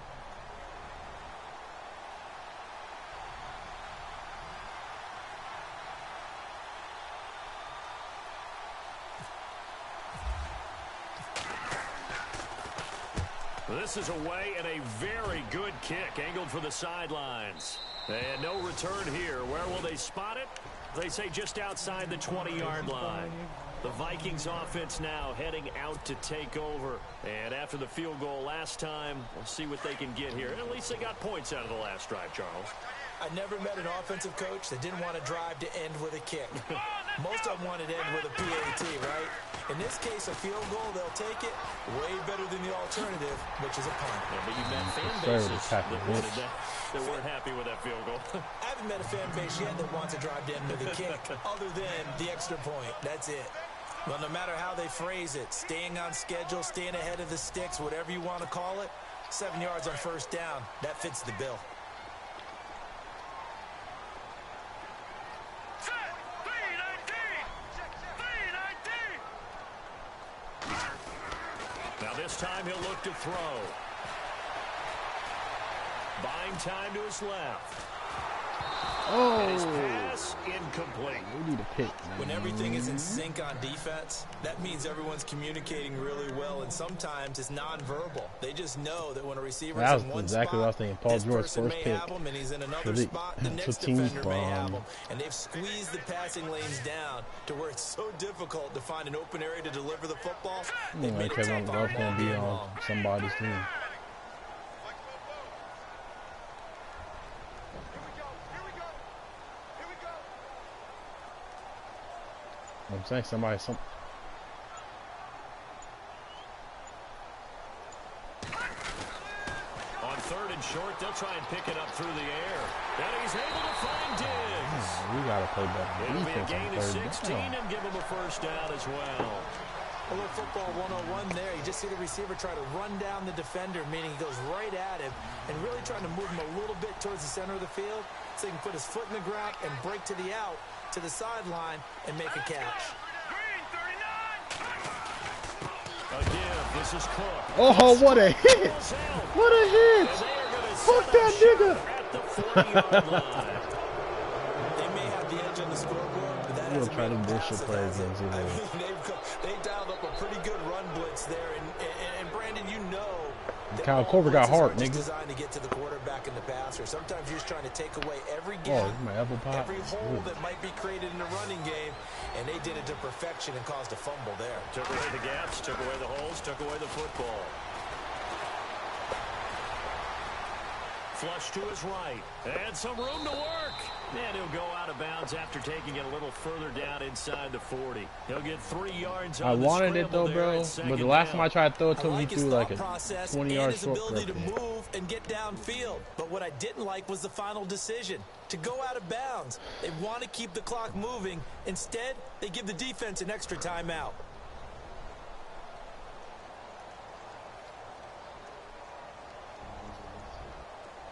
This is away and a very good kick angled for the sidelines. And no return here. Where will they spot it? They say just outside the 20-yard line. The Vikings offense now heading out to take over. And after the field goal last time, we'll see what they can get here. At least they got points out of the last drive, Charles. I never met an offensive coach that didn't want to drive to end with a kick. Most of them wanted to end with a PAT, right? In this case, a field goal, they'll take it. Way better than the alternative, which is a punt. Yeah, but you've met fan bases that weren't happy with that field goal. I haven't met a fan base yet that wants to drive to end with a kick, other than the extra point. That's it. Well, no matter how they phrase it, staying on schedule, staying ahead of the sticks, whatever you want to call it, 7 yards on first down, that fits the bill. Now this time he'll look to throw. Buying time to his left. Oh, and his pass incomplete. We need a pick, man. When everything is in sync on defense, that means everyone's communicating really well, and sometimes it's nonverbal. They just know that when a receiver is in one exactly spot, what I was thinking. Paul this George's person first may pick. have him, and he's in another spot. The next defender may have him, and they've squeezed the passing lanes down to where it's so difficult to find an open area to deliver the football. They've made it tough on Love gonna be on somebody's team. saying somebody, some. On 3rd and short, they'll try and pick it up through the air. And he's able to find Diggs. We gotta play better. It'll be a Defense gain on of 3rd 16 down. and give him a first down as well. A little football 101 there. You just see the receiver try to run down the defender, meaning he goes right at him and really trying to move him a little bit towards the center of the field so he can put his foot in the ground and break to the out, to the sideline, and make a catch. Again, this is Cook. Oh, what a hit! What a hit! Fuck that nigga! At the 40-yard line. They may have the edge on the scoreboard, but that We'll hasn't try been them a bullshit pass plays, that has it. man. I mean, they dialed up a pretty good run blitz there, and Brandon, you know, Kyle Korver got hard, nigga. Designed to get to the quarterback in the passer. Sometimes you're just trying to take away every Oh, gap, my apple pie. every hole that might be created in the running game, and they did it to perfection and caused a fumble there. Took away the gaps, took away the holes, took away the football. Flush to his right. And some room to work. And he'll go out of bounds after taking it a little further down inside the 40. He'll get 3 yards on I the wanted it though, scramble bro. there But the last time I tried to throw it I to him, he like his threw like a thought process 20-yard and his short ability to clip. move and get downfield. But what I didn't like was the final decision, to go out of bounds. They want to keep the clock moving. Instead, they give the defense an extra timeout.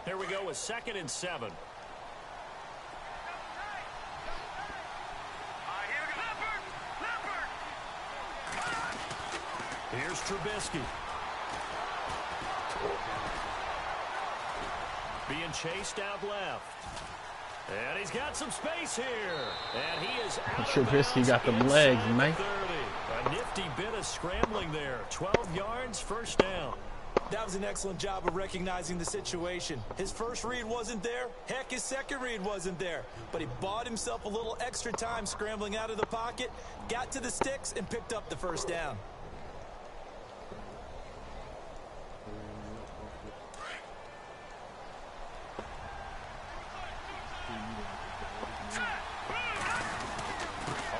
Here we go with 2nd and 7. Here's Trubisky. Being chased out left. And he's got some space here. And he is out of Trubisky bounds got them inside legs, the man. 30. A nifty bit of scrambling there. 12 yards, first down. That was an excellent job of recognizing the situation. His first read wasn't there. Heck, his second read wasn't there. But he bought himself a little extra time scrambling out of the pocket, got to the sticks, and picked up the first down.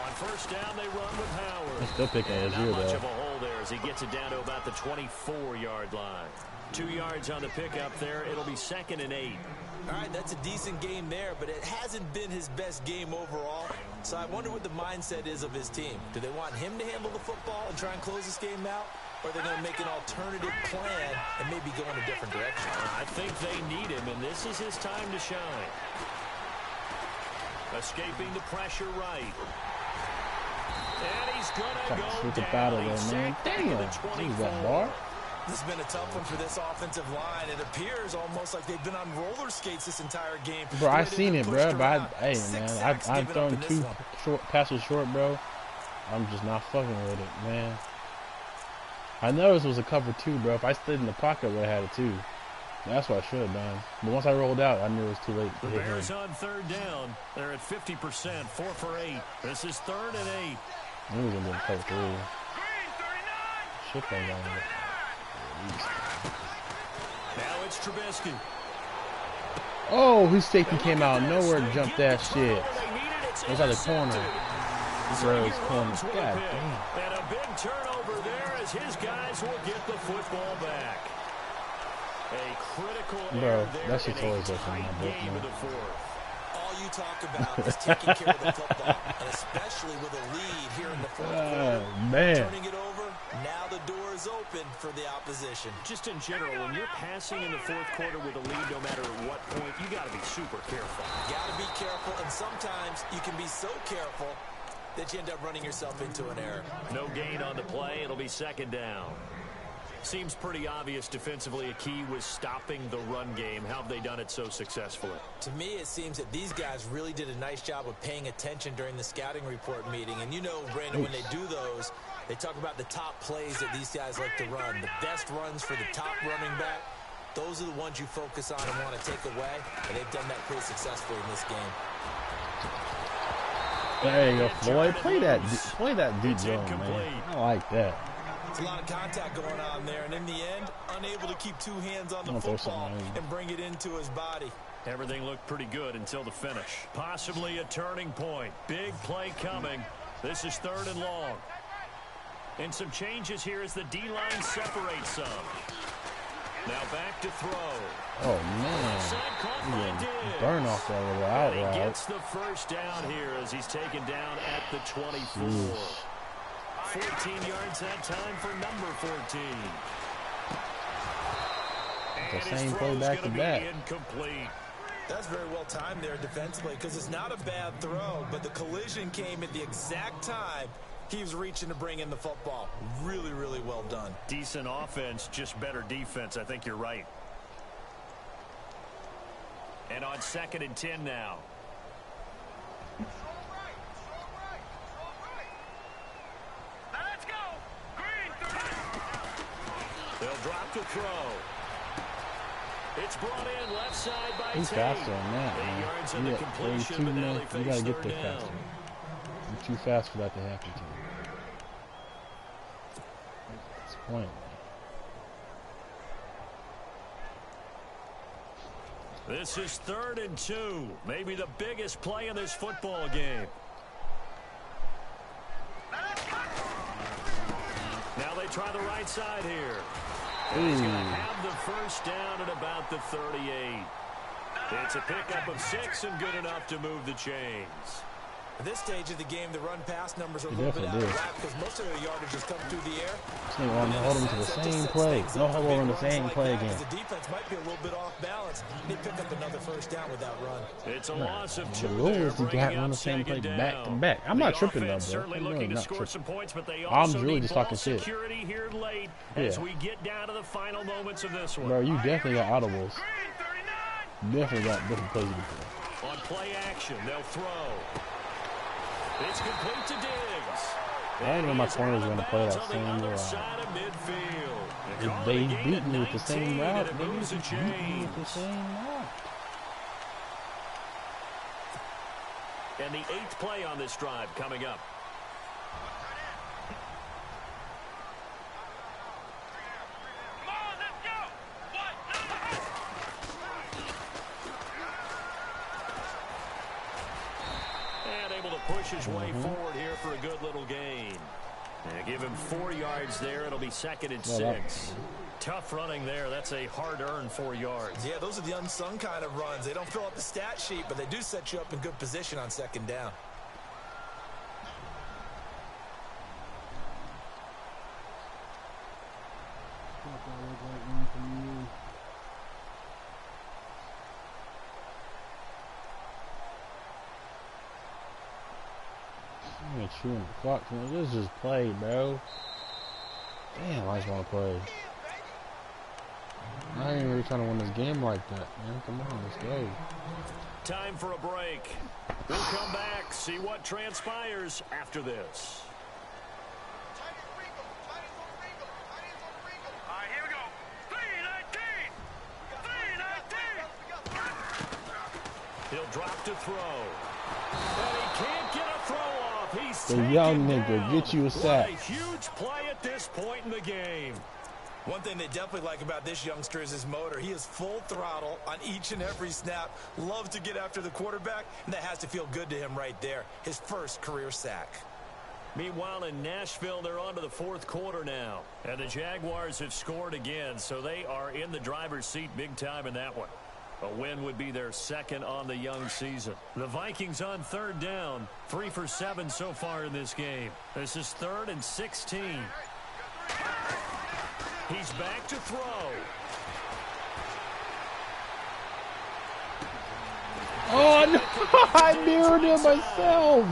On first down, they run with Howard. They're still picking And his not ear, much though. of a hole there as he gets it down to about the 24-yard line. 2 yards on the pickup there. It'll be 2nd and 8. All right, that's a decent game there, but it hasn't been his best game overall. So I wonder what the mindset is of his team. Do they want him to handle the football and try and close this game out? Or are they going to make an alternative plan and maybe go in a different direction? I think they need him, and this is his time to shine. Escaping the pressure right. And he's going to go With the down. battle He's there, man. sacked back Damn. at the This is 24. that bar. This has been a tough one for this offensive line. It appears almost like they've been on roller skates this entire game. Bro, I The way they've seen been it, pushed bro. But around. hey, 6 man, sacks I've given up thrown in this 2 one. short passes short, bro. I'm just not fucking with it, man. I know this was a cover 2, bro. If I stayed in the pocket, I would have had it too. That's what I should have done. But once I rolled out, I knew it was too late to The hit him. Bears on 3rd down. They're at 50%, 4 for 8. This is 3rd and 8. I knew he was gonna be cover 3. Shit thing on it. Now it's Trubisky. Oh, his safety came out of nowhere and jumped that shit. It was at the corner. Bro, it's corner. God damn. And a big turnover there as his guys will get the football back. A critical Bro, error there that shit's in a always up in my tight book, game man. of the 4th. All you talk about is taking care of the football, and especially with a lead here in the 4th quarter. Man. Turning it over, now the door is open for the opposition. Just in general, when you're passing in the 4th quarter with a lead, no matter at what point, you got to be super careful. Got to be careful, and sometimes you can be so careful that you end up running yourself into an error. No gain on the play. It'll be 2nd down. Seems pretty obvious defensively a key was stopping the run game. How have they done it so successfully? To me, it seems that these guys really did a nice job of paying attention during the scouting report meeting. And you know, Brandon, when they do those, they talk about the top plays that these guys like to run. The best runs for the top running back. Those are the ones you focus on and want to take away. And they've done that pretty successfully in this game. There you go, Floyd. Play that deep zone, man. I like that. It's a lot of contact going on there, and in the end, unable to keep 2 hands on the I'll throw football something in. and bring it into his body. Everything looked pretty good until the finish. Possibly a turning point. Big play coming. This is 3rd and long. And some changes here as the D-line separates some. Now back to throw. Oh, man. Burn off that little out route. He gets the first down here as he's taken down at the 24. 14 yards that time for number 14. The same play back to back. Incomplete. That's very well timed there defensively because it's not a bad throw, but the collision came at the exact time he was reaching to bring in the football. Really, really well done. Decent offense, just better defense. I think you're right. And on 2nd and 10 now. Let's go. Green. They'll drop the throw. It's brought in left side by He's faster than that, man. 8 yards on the You completion, got to get there faster. You're too fast for that to happen to you. That's the point. This is 3rd and 2. Maybe the biggest play in this football game. Now they try the right side here. And he's going to have the first down at about the 38. It's a pickup of 6 and good enough to move the chains. At this stage of the game, the run-pass numbers are a little bit out of whack because most of their yardage is coming through the air. Just need to hold them to the same play. No hold over in the same play again. The defense might be a little bit off balance. They pick up another first down with that run. It's a loss of 2 The there, rules you got run the same play back to back. I'm not tripping though, bro. Certainly looking to score some points, but they I'm also really need just ball talking shit. security here late as we get down to the final moments of this one. Bro, you definitely got audibles. Definitely got different plays before. On play action, they'll throw. It's complete to Diggs. I didn't know my corners were going to play that same route. If they beat me with the same route, they beat me with the same route. And the 8th play on this drive coming up. Push his way forward here for a good little gain. Give him 4 yards there. It'll be 2nd and 6. Tough running there. That's a hard-earned 4 yards. Yeah, those are the unsung kind of runs. They don't fill up the stat sheet, but they do set you up in good position on 2nd down. Chewing the clock. This is just play, bro. Damn, I just want to play. I ain't really trying to win this game like that, man. Come on, let's go. Time for a break. We'll come back, see what transpires after this. All right, here we go. 3-19. He'll drop to throw. And he can't get a throw off. He's the young nigga, get you a sack. What a huge play at this point in the game. One thing they definitely like about this youngster is his motor. He is full throttle on each and every snap. Loves to get after the quarterback, and that has to feel good to him right there. His first career sack. Meanwhile, in Nashville, they're on to the 4th quarter now. And the Jaguars have scored again, so they are in the driver's seat big time in that one. A win would be their 2nd on the young season. The Vikings on 3rd down, 3 for 7 so far in this game. This is 3rd and 16. He's back to throw. Oh, no. I mirrored him myself.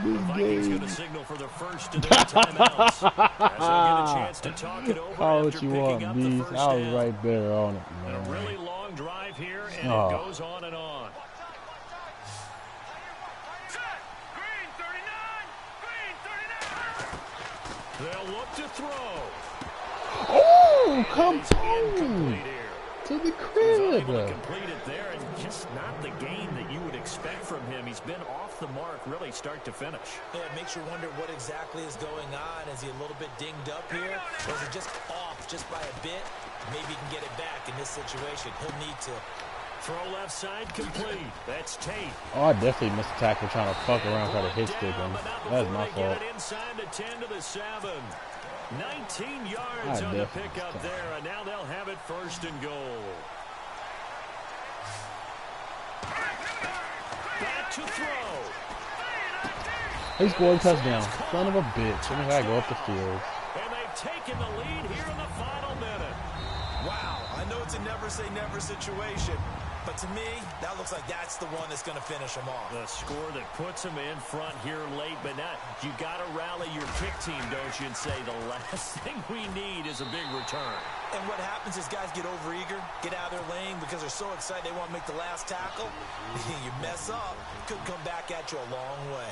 The Vikings going to signal for the first of their timeouts. As they get a chance to talk it over Call after what you picking want, up the Beast. first I was down. right there on it, A man. really long drive here, and it goes on and on. Green 39. They'll look to throw. Oh, come Incomplete on. here. To the He's unable to crib. complete it there, and just not the game that you would expect from him. He's been off the mark really start to finish. Yeah, it makes you wonder what exactly is going on. Is he a little bit dinged up here? Or is he just off just by a bit? Maybe he can get it back in this situation. He'll need to. Throw left side complete. That's Tate. Oh, I definitely missed the tackle trying to fuck around, try to hit stick him. That's my fault. Inside the 10 to the 7. 19 yards on the pickup there, and now they'll have it first and goal. Back to throw. He scored a touchdown. Son of a bitch. I'm gonna go up the field. And they've taken the lead here in the final minute. Wow, I know it's a never say never situation, but to me, that looks like that's the one that's going to finish them off. The score that puts them in front here late, but not. You got to rally your kick team, don't you, and say the last thing we need is a big return. And what happens is guys get overeager, get out of their lane because they're so excited they want to make the last tackle. You mess up, could come back at you a long way.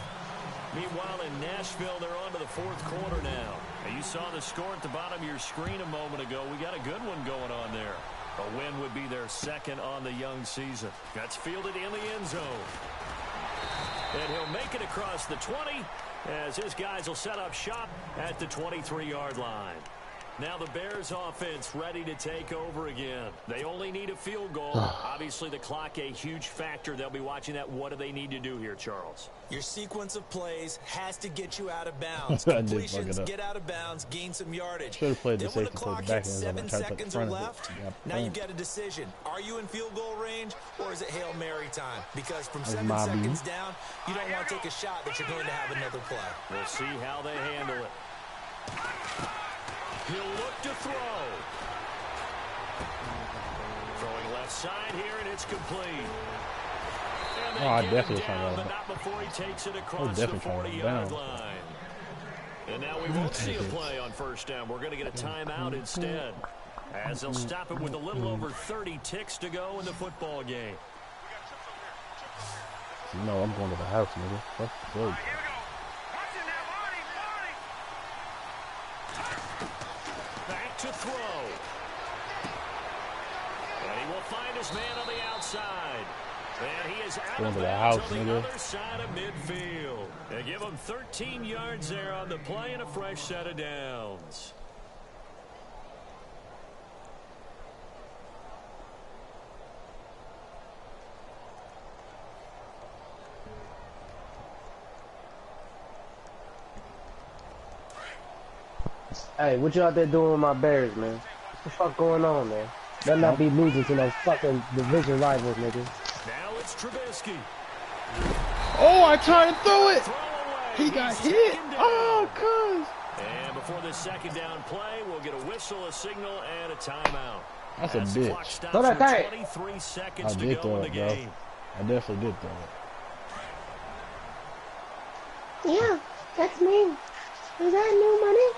Meanwhile, in Nashville, they're on to the fourth quarter now. And you saw the score at the bottom of your screen a moment ago. We got a good one going on there. A win would be their second on the young season. That's fielded in the end zone. And he'll make it across the 20 as his guys will set up shop at the 23-yard line. Now the Bears offense ready to take over again. They only need a field goal. Obviously the clock a huge factor. They'll be watching that. What do they need to do here, Charles? Your sequence of plays has to get you out of bounds. Completions, get out of bounds, gain some yardage. Should have played the then when the safety clock back hits in the 7 seconds or left, now you get a decision. Are you in field goal range or is it Hail Mary time? Because from 7 seconds down, you don't want to take a shot that you're going to have another play. We'll see how they handle it. He'll look to throw. Throwing left side here, and it's complete. Oh, I definitely trying to but not before he takes it across the 40-yard line. And now we won't see a play on first down. We're going to get a timeout instead, as they'll stop it with a little over 30 ticks to go in the football game. No, I'm going to the house, nigga. Fuck the field. Back to throw. And he will find his man on the outside. And he is out of bounds on the other side of midfield. They give him 13 yards there on the play and a fresh set of downs. Hey, what you out there doing with my Bears, man? What the fuck going on, man? Better not be losing to those fucking division rivals, nigga. Now it's Trubisky. Oh, I tried to throw it. He got hit. Oh, cuz. And before the second down play, we'll get a whistle, a signal, and a timeout. That's a bitch. Throw that thing. 23 seconds I to did go throw in it, the bro. game. I definitely did throw it. Yeah, that's me. Is that new money?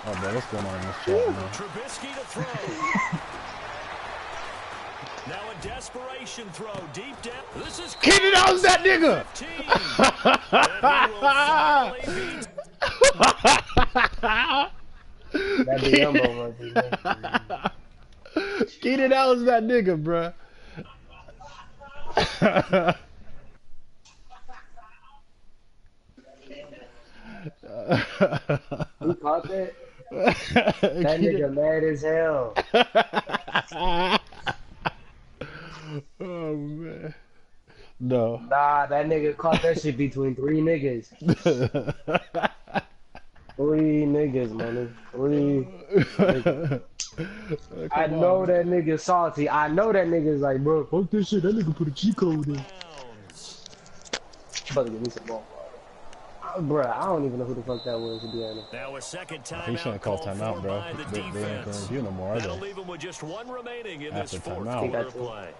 Oh, bro, what's going on in this chat, man? Trubisky to throw. Now a desperation throw deep down. This is Keenan Allen's that nigga. Keenan Allen's that nigga, bruh. Who caught that? That nigga mad as hell. Oh man. No. Nah, that nigga caught that shit between 3 niggas. 3 niggas, man. 3 niggas. I know that nigga salty. I know that nigga's like, bro, fuck this shit. That nigga put a cheat code in. Brother, give me some ball. Bruh, I don't even know who the fuck that was, to be honest. Now a second timeout. He shouldn't call timeout, bro. They ain't gonna review no more, are That'll they? leave him with just 1 remaining in After this fourth timeout. quarter play.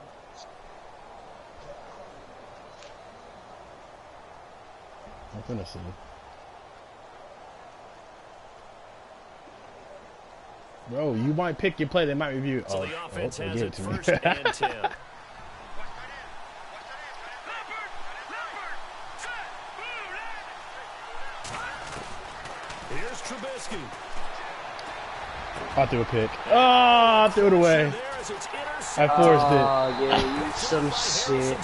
I'm finna see. Bro, you might pick your play, they might review it. So Oh, the offense they has gave it it to me. first and 10. Here's Trubisky. I threw a pick. Oh, I threw it away. I forced it. Oh, yeah, you some shit.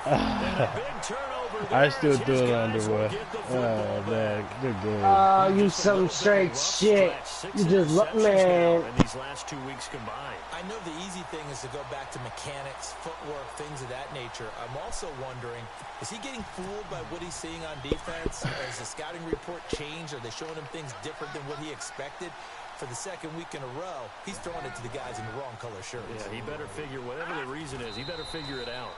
And a big turnover over I there still as do his it guys will underwear. get the Oh football man, back. good game. Oh, you Just a some little bit of a straight rough shit. stretch. 6 You just look, interceptions now man. in these last 2 weeks combined. I know the easy thing is to go back to mechanics, footwork, things of that nature. I'm also wondering, is he getting fooled by what he's seeing on defense? Has the scouting report changed? Are they showing him things different than what he expected? For the second week in a row, he's throwing it to the guys in the wrong color shirts. Yeah, he better figure, whatever the reason is, he better figure it out.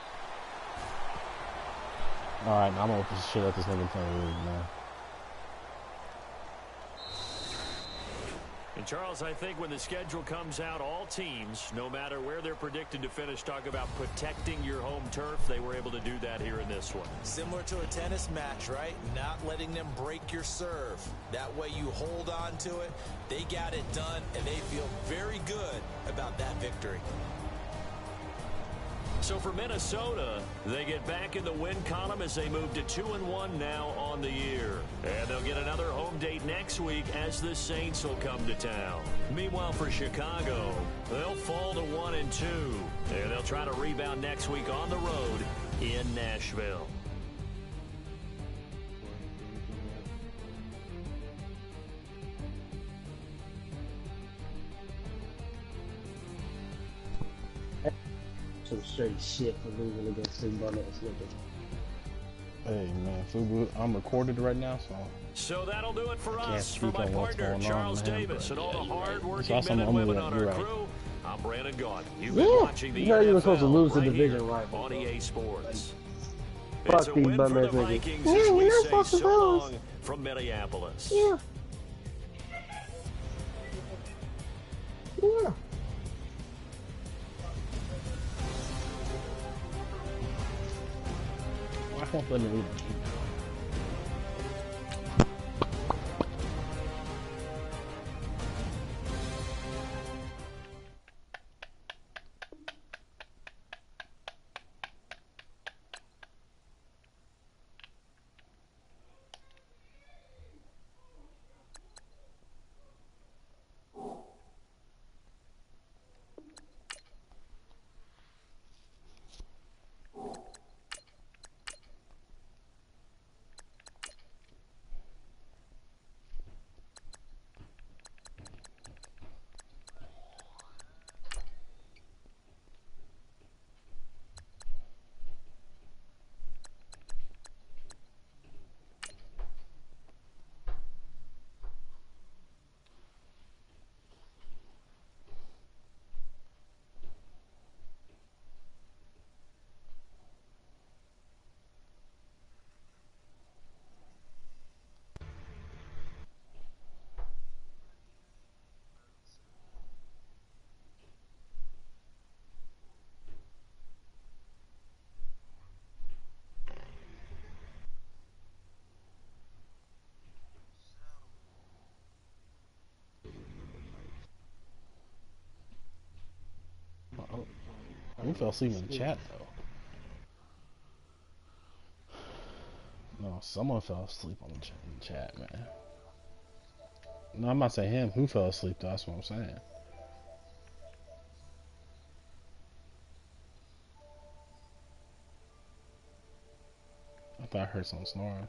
Alright, I'm gonna put shit at this nigga in front of the league, man. And Charles, I think when the schedule comes out, all teams, no matter where they're predicted to finish, talk about protecting your home turf. They were able to do that here in this one. Similar to a tennis match, right? Not letting them break your serve. That way you hold on to it. They got it done, and they feel very good about that victory. So for Minnesota, they get back in the win column as they move to 2-1 now on the year. And they'll get another home date next week as the Saints will come to town. Meanwhile, for Chicago, they'll fall to 1-2. And they'll try to rebound next week on the road in Nashville. Some straight shit for losing against Big Brother and Snickers. Hey man, Fubu, I'm recorded right now, So that'll do it for can't us. For speak my on what's partner, going on Charles with him, Davis, but and all the yeah, hard-working so men and women I'm on you're our right. crew, I'm Brandon Gaunt. You've been Yeah, watching the you know you were supposed to NFL lose the right division here rival, on bro. EA Sports. Fuck It's a these win for bum-ass the niggas. Vikings Yeah, as you're we not say supposed to so lose. long from Minneapolis. Yeah. Yeah. Why won't let me read it? Who fell asleep in the chat though? No, someone fell asleep on the chat, man. No, I'm not saying him. Who fell asleep though? That's what I'm saying. I thought I heard someone snoring.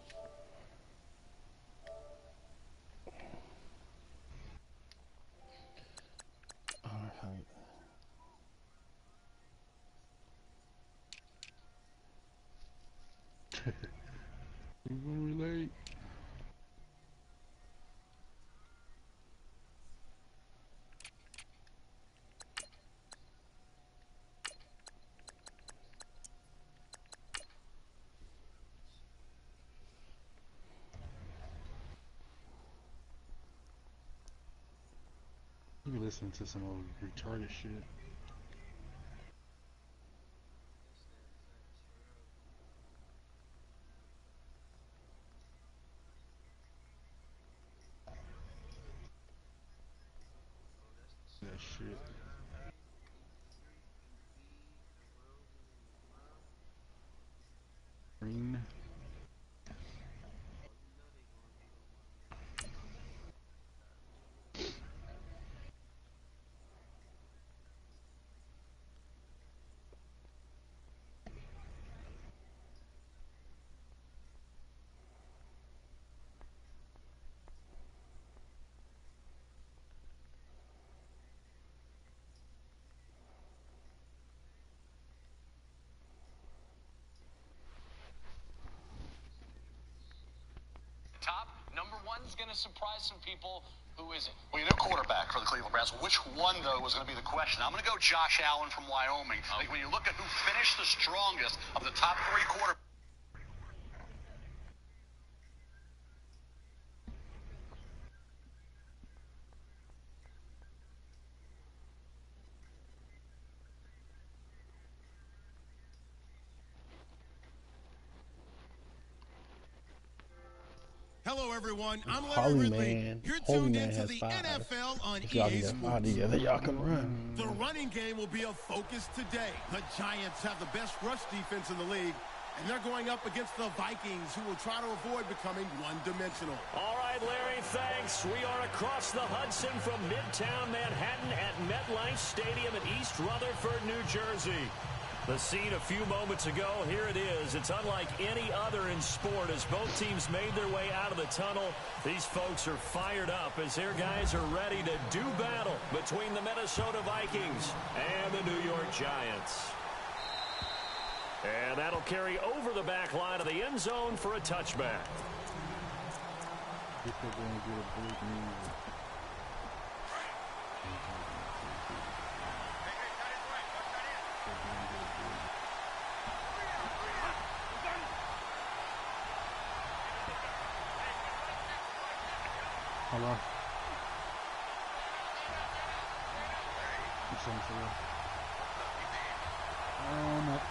Alright. We're gonna relate. You be listening to some old retarded shit. That shit. Green. It's going to surprise some people. Who is it? Well, you know, quarterback for the Cleveland Browns. Which one, though, was going to be the question? I'm going to go Josh Allen from Wyoming. Like, when you look at who finished the strongest of the top 3 quarterbacks. Hello, everyone. I'm Holy Larry Ridley. man. You're Holy tuned man into has the 5. NFL on If y'all can EA get 5 Sports. together, y'all can run. The running game will be a focus today. The Giants have the best rush defense in the league, and they're going up against the Vikings, who will try to avoid becoming one-dimensional. All right, Larry, thanks. We are across the Hudson from Midtown Manhattan at MetLife Stadium in East Rutherford, New Jersey. The scene a few moments ago, here it is. It's unlike any other in sport as both teams made their way out of the tunnel. These folks are fired up as their guys are ready to do battle between the Minnesota Vikings and the New York Giants. And that'll carry over the back line of the end zone for a touchback. Hold on.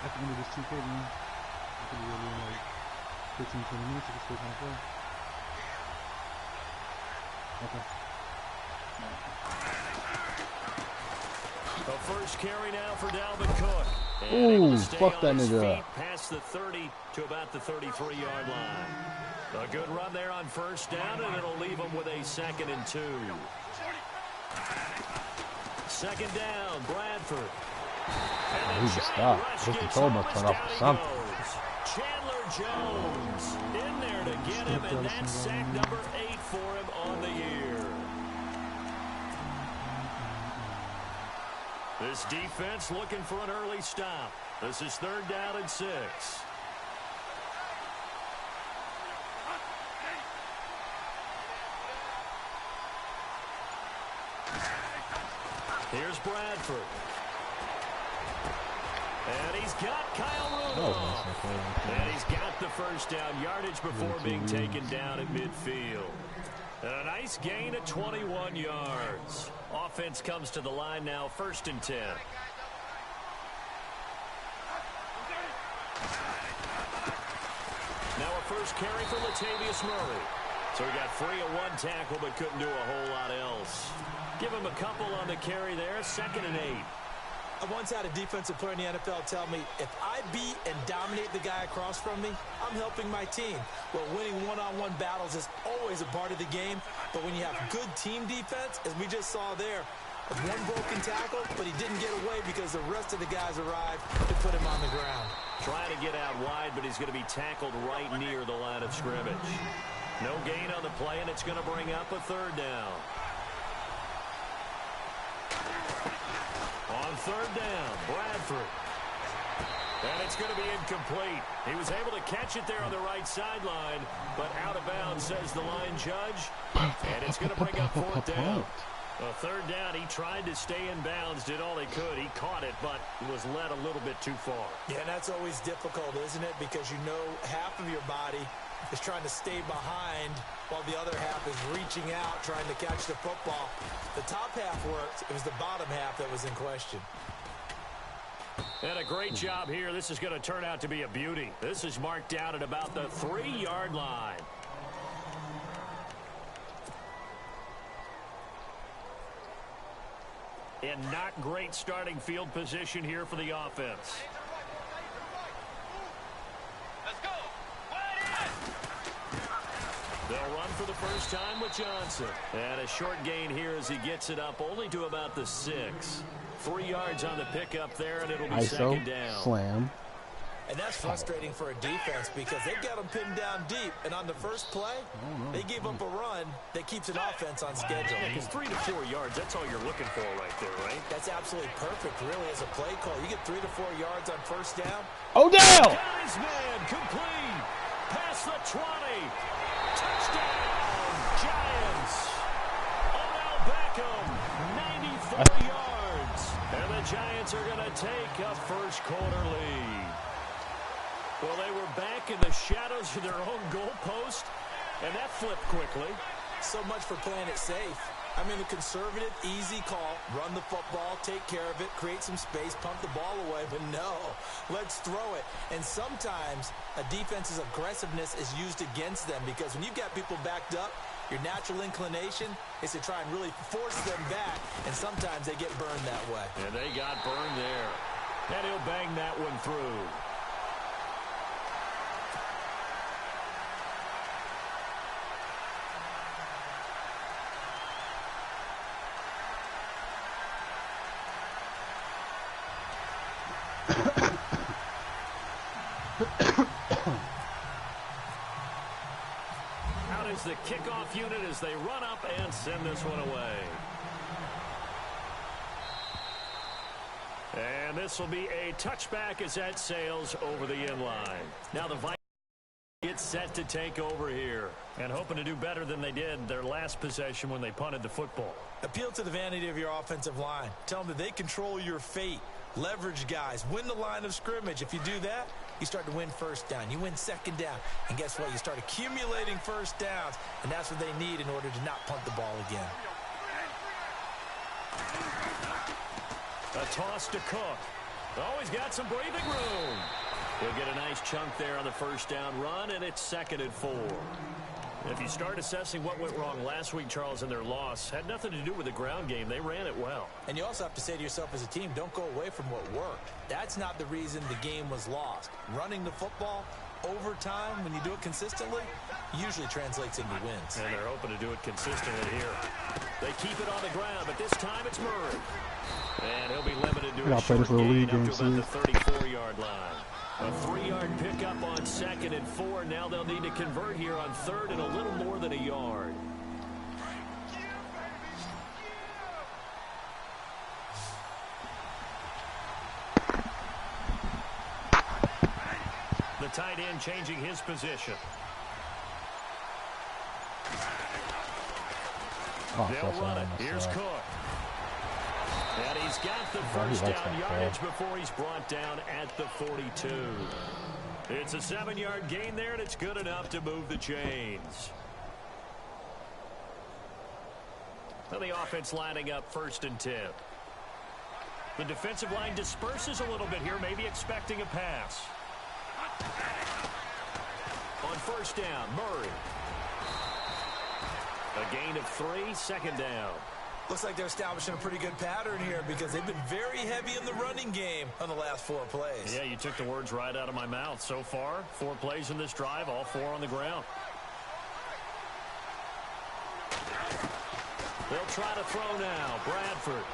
At the end of this 2K game, I could really in like 15, 20 minutes, I can still kind of play. Okay. The first carry now for Dalvin Cook. Ooh, fuck that nigga up. Past the 30 to about the 33-yard line. A good run there on first down, and it'll leave them with a 2nd and 2. Second down, Bradford. Oh, he just stopped. His control must turn off or something. Chandler Jones in there to get him, and that's sack number 8 for him on the year. This defense looking for an early stop. This is 3rd down and 6. Here's Bradford. And he's got Kyle Rudolph. And he's got the first down yardage before being taken down at midfield. And a nice gain of 21 yards. Offense comes to the line now, 1st and 10. Now a first carry for Latavius Murray. So he got free of 1 tackle but couldn't do a whole lot else. Give him a couple on the carry there, 2nd and 8. I once had a defensive player in the NFL tell me, if I beat and dominate the guy across from me, I'm helping my team. Well, winning one-on-one battles is always a part of the game, but when you have good team defense, as we just saw there, 1 broken tackle, but he didn't get away because the rest of the guys arrived to put him on the ground. Trying to get out wide, but he's going to be tackled right near the line of scrimmage. No gain on the play, and it's going to bring up a 3rd down. On 3rd down, Bradford. And it's going to be incomplete. He was able to catch it there on the right sideline, but out of bounds, says the line judge. And it's going to bring up 4th down. A 3rd down, he tried to stay in bounds, did all he could. He caught it, but was led a little bit too far. Yeah, and that's always difficult, isn't it? Because you know half of your body is trying to stay behind while the other half is reaching out, trying to catch the football. The top half worked. It was the bottom half that was in question. And a great job here. This is going to turn out to be a beauty. This is marked down at about the 3-yard line. And not great starting field position here for the offense. Let's go. They'll run for the first time with Johnson. And a short gain here as he gets it up only to about the 6. 3 yards on the pickup there, and it'll be ISO, 2nd down. slam. And that's frustrating for a defense because they've got them pinned down deep. And on the first play, they gave up a run that keeps an offense on schedule. Because 3 to 4 yards, that's all you're looking for right there, right? That's absolutely perfect, really, as a play call. You get 3 to 4 yards on first down. Odell! Guy's man, complete. Past the 20. Touchdown, Giants. Odell Beckham, 94 yards. And the Giants are going to take a first quarter lead. Well, they were back in the shadows of their own goalpost, and that flipped quickly. So much for playing it safe. I mean, a conservative, easy call, run the football, take care of it, create some space, pump the ball away, but no, let's throw it. And sometimes a defense's aggressiveness is used against them because when you've got people backed up, your natural inclination is to try and really force them back, and sometimes they get burned that way. And they got burned there. And he'll bang that one through. Out is the kickoff unit as they run up and send this one away. And this will be a touchback as that sails over the end line. Now the Vikings get set to take over here and hoping to do better than they did their last possession when they punted the football. Appeal to the vanity of your offensive line. Tell them that they control your fate. Leverage guys. Win the line of scrimmage. If you do that, you start to win first down. You win second down. And guess what? You start accumulating first downs. And that's what they need in order to not punt the ball again. A toss to Cook. Oh, he's got some breathing room. He'll get a nice chunk there on the first down run, and it's 2nd and 4. If you start assessing what went wrong last week, Charles, in their loss, had nothing to do with the ground game. They ran it well. And you also have to say to yourself as a team, don't go away from what worked. That's not the reason the game was lost. Running the football over time, when you do it consistently, usually translates into wins. And they're hoping to do it consistently here. They keep it on the ground, but this time it's Murray. And he'll be limited to a short gain up to about the 34-yard line. A 3-yard pickup on 2nd and 4. Now they'll need to convert here on 3rd and a little more than a yard. The tight end changing his position. They'll run it. Here's Cook. And he's got the first down yardage before he's brought down at the 42. It's a 7-yard gain there, and it's good enough to move the chains. Well, the offense lining up 1st and 10. The defensive line disperses a little bit here, maybe expecting a pass. On 1st down, Murray. A gain of 3, 2nd down. Looks like they're establishing a pretty good pattern here because they've been very heavy in the running game on the last 4 plays. Yeah, you took the words right out of my mouth. So far, 4 plays in this drive, all 4 on the ground. They'll try to throw now. Bradford.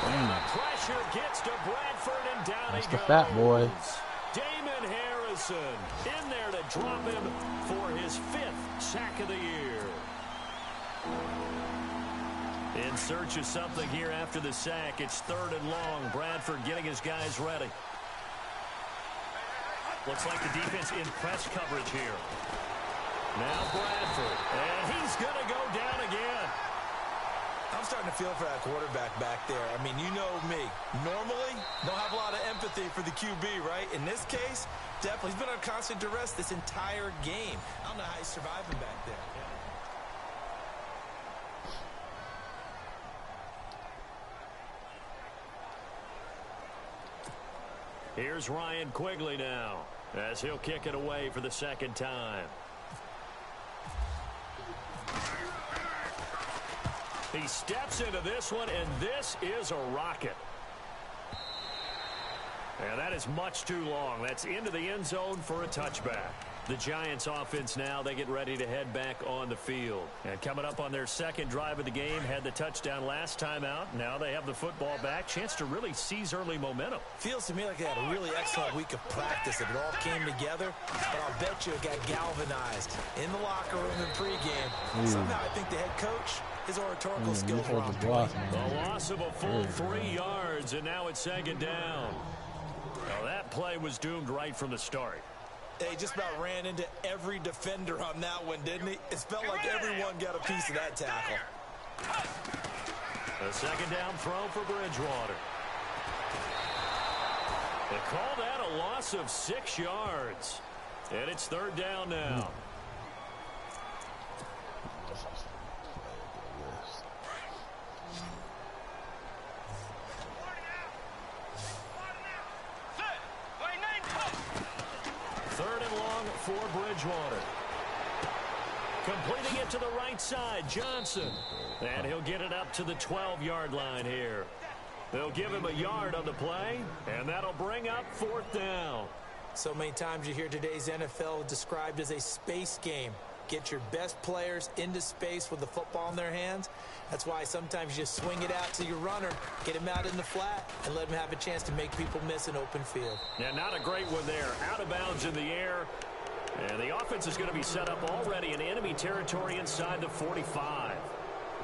And the pressure gets to Bradford, and down That's he the goes. fat boy. Damon Harrison in there to drop him for his 5th sack of the year. In search of something here after the sack. It's 3rd and long. Bradford getting his guys ready. Looks like the defense in press coverage here. Now Bradford. And he's going to go down again. I'm starting to feel for that quarterback back there. I mean, you know me. Normally, don't have a lot of empathy for the QB, right? In this case, definitely. He's been on constant duress this entire game. I don't know how he's surviving back there. Here's Ryan Quigley now as he'll kick it away for the 2nd time. He steps into this one, and this is a rocket. And that is much too long. That's into the end zone for a touchback. The Giants offense now, they get ready to head back on the field. And coming up on their 2nd drive of the game, had the touchdown last time out. Now they have the football back. Chance to really seize early momentum. Feels to me like they had a really excellent week of practice. It all came together, but I'll bet you it got galvanized in the locker room in pregame. Somehow I think the head coach, his oratorical skills were on point. The loss of a full 3 yards, and now it's 2nd down. Now that play was doomed right from the start. He just about ran into every defender on that one, didn't he? It felt like everyone got a piece of that tackle. A second down throw for Bridgewater. They call that a loss of 6 yards. And it's third down now. Third and long for Bridgewater. Completing it to the right side, Johnson. And he'll get it up to the 12-yard line here. They'll give him a yard on the play, and that'll bring up fourth down. So many times you hear today's NFL described as a space game. Get your best players into space with the football in their hands. That's why sometimes you just swing it out to your runner, get him out in the flat, and let him have a chance to make people miss an open field. Yeah, not a great one there. Out of bounds in the air. And the offense is going to be set up already in enemy territory inside the 45.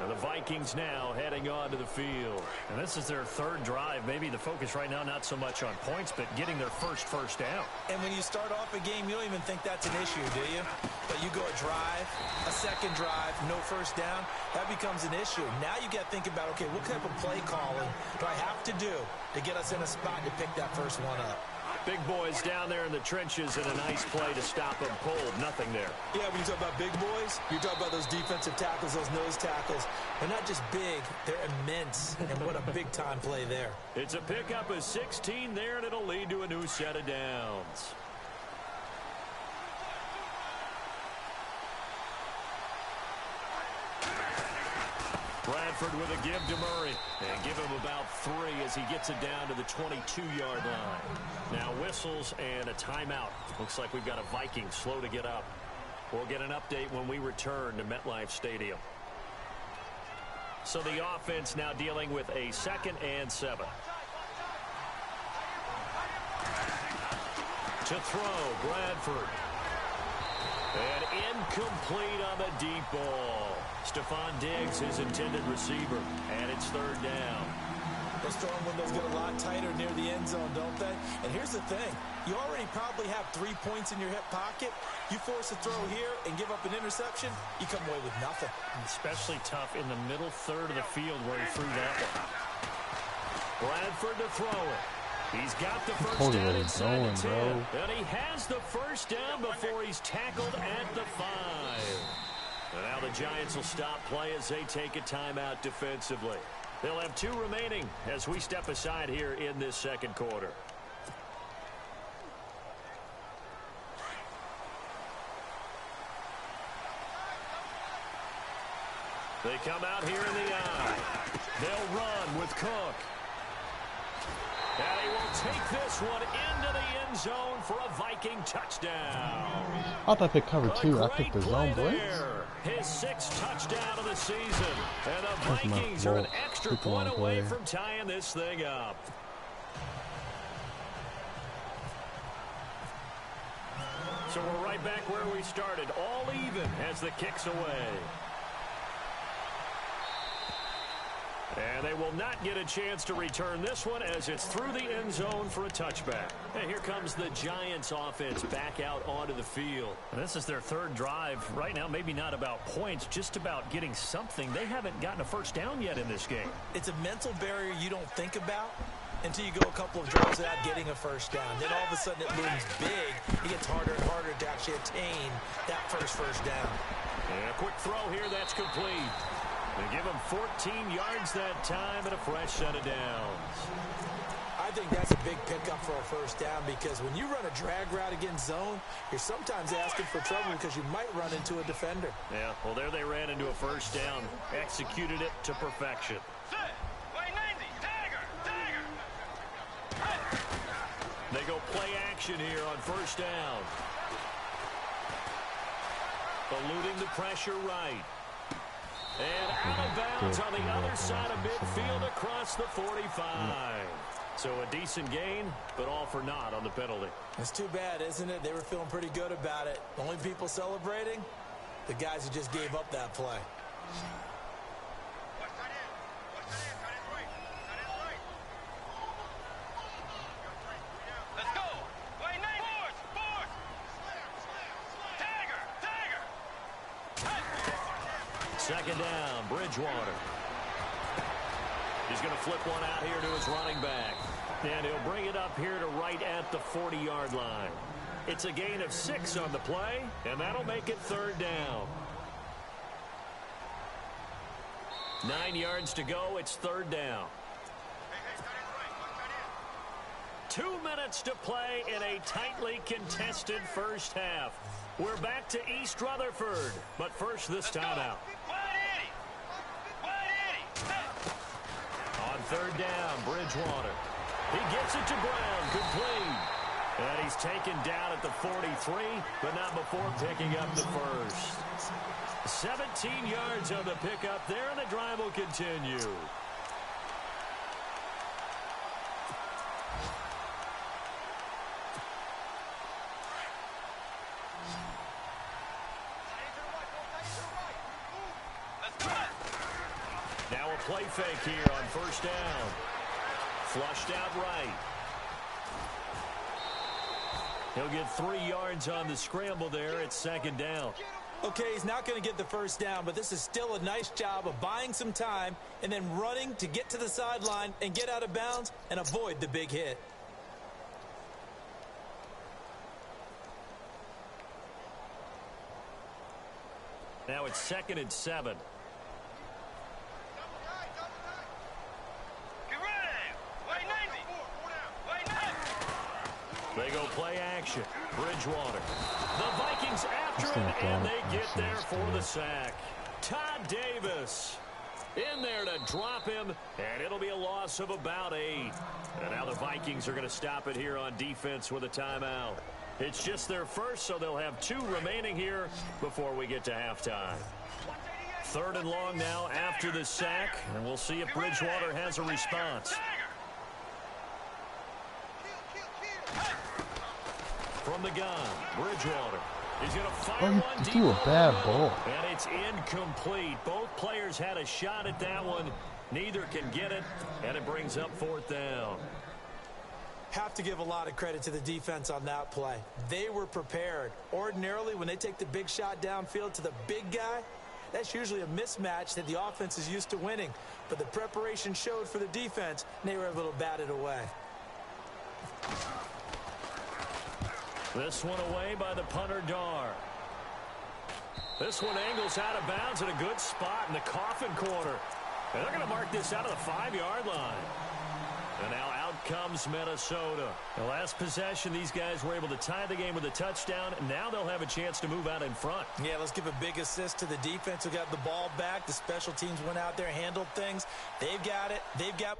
And the Vikings now heading onto the field. And this is their third drive. Maybe the focus right now not so much on points, but getting their first down. And when you start off a game, you don't even think that's an issue, do you? But you go a drive, a second drive, no first down, that becomes an issue. Now you got to think about, okay, what type of play calling do I have to do to get us in a spot to pick that first one up? Big boys down there in the trenches and a nice play to stop them cold. Nothing there. Yeah, when you talk about big boys, you're talking about those defensive tackles, those nose tackles. They're not just big, they're immense. And what a big-time play there. It's a pickup of 16 there, and it'll lead to a new set of downs. Bradford with a give to Murray. And give him about 3 as he gets it down to the 22-yard line. Now whistles and a timeout. Looks like we've got a Viking slow to get up. We'll get an update when we return to MetLife Stadium. So the offense now dealing with a 2nd and 7. To throw, Bradford. And incomplete on the deep ball. Stephon Diggs, his intended receiver. And it's third down. Those throwing windows get a lot tighter near the end zone, don't they? And here's the thing. You already probably have 3 points in your hip pocket. You force a throw here and give up an interception, you come away with nothing. Especially tough in the middle third of the field where he threw that one. Bradford to throw it. He's got the first down inside the 10. And he has the first down before he's tackled at the 5. And now the Giants will stop play as they take a timeout defensively. They'll have 2 remaining as we step aside here in this second quarter. They come out here in the eye. They'll run with Cook. And he will take this one into the end zone for a Viking touchdown. I thought they covered 2. I picked the zone blitz. His 6th touchdown of the season. And the Vikings are an extra point away from tying this thing up. So we're right back where we started. All even as the kick's away. And they will not get a chance to return this one as it's through the end zone for a touchback. And here comes the Giants offense back out onto the field. And this is their third drive. Right now, maybe not about points, just about getting something. They haven't gotten a first down yet in this game. It's a mental barrier you don't think about until you go a couple of drives without getting a first down. Then all of a sudden it looms big. It gets harder and harder to actually attain that first down. And a quick throw here, that's complete. They give him 14 yards that time and a fresh set of downs. I think that's a big pickup for a first down because when you run a drag route against zone, you're sometimes asking for trouble because you might run into a defender. Yeah, well, there they ran into a first down. Executed it to perfection. They go play action here on first down. Eluding the pressure right. And out of bounds on the other side of midfield across the 45. So a decent gain, but all for naught on the penalty. It's too bad, isn't it? They were feeling pretty good about it. The only people celebrating, the guys who just gave up that play. Second down, Bridgewater. He's going to flip one out here to his running back. And he'll bring it up here to right at the 40-yard line. It's a gain of 6 on the play, and that'll make it third down. 9 yards to go. It's third down. 2 minutes to play in a tightly contested first half. We're back to East Rutherford, but first this timeout. On third down, Bridgewater. He gets it to Brown, complete. And he's taken down at the 43, but not before picking up the first. 17 yards on the pickup there, and the drive will continue. Now a play fake here on first down. Flushed out right. He'll get 3 yards on the scramble there. It's second down. Okay, he's not going to get the first down, but this is still a nice job of buying some time and then running to get to the sideline and get out of bounds and avoid the big hit. Now it's 2nd and 7. They go play action. Bridgewater. The Vikings after him, and they get there for the sack. Todd Davis in there to drop him, and it'll be a loss of about 8. And now the Vikings are going to stop it here on defense with a timeout. It's just their first, so they'll have 2 remaining here before we get to halftime. 3rd and long now after the sack, and we'll see if Bridgewater has a response. From the gun, Bridgewater. He's going to fire one deep. Threw a bad ball. And it's incomplete. Both players had a shot at that one. Neither can get it, and it brings up 4th down. Have to give a lot of credit to the defense on that play. They were prepared. Ordinarily, when they take the big shot downfield to the big guy, that's usually a mismatch that the offense is used to winning. But the preparation showed for the defense, and they were able to bat it away. This one away by the punter, Dar. This one angles out of bounds in a good spot in the coffin corner. And they're going to mark this out of the 5-yard line. And now out comes Minnesota. The last possession, these guys were able to tie the game with a touchdown. And now they'll have a chance to move out in front. Yeah, let's give a big assist to the defense who got the ball back. The special teams went out there, handled things. They've got it. They've got...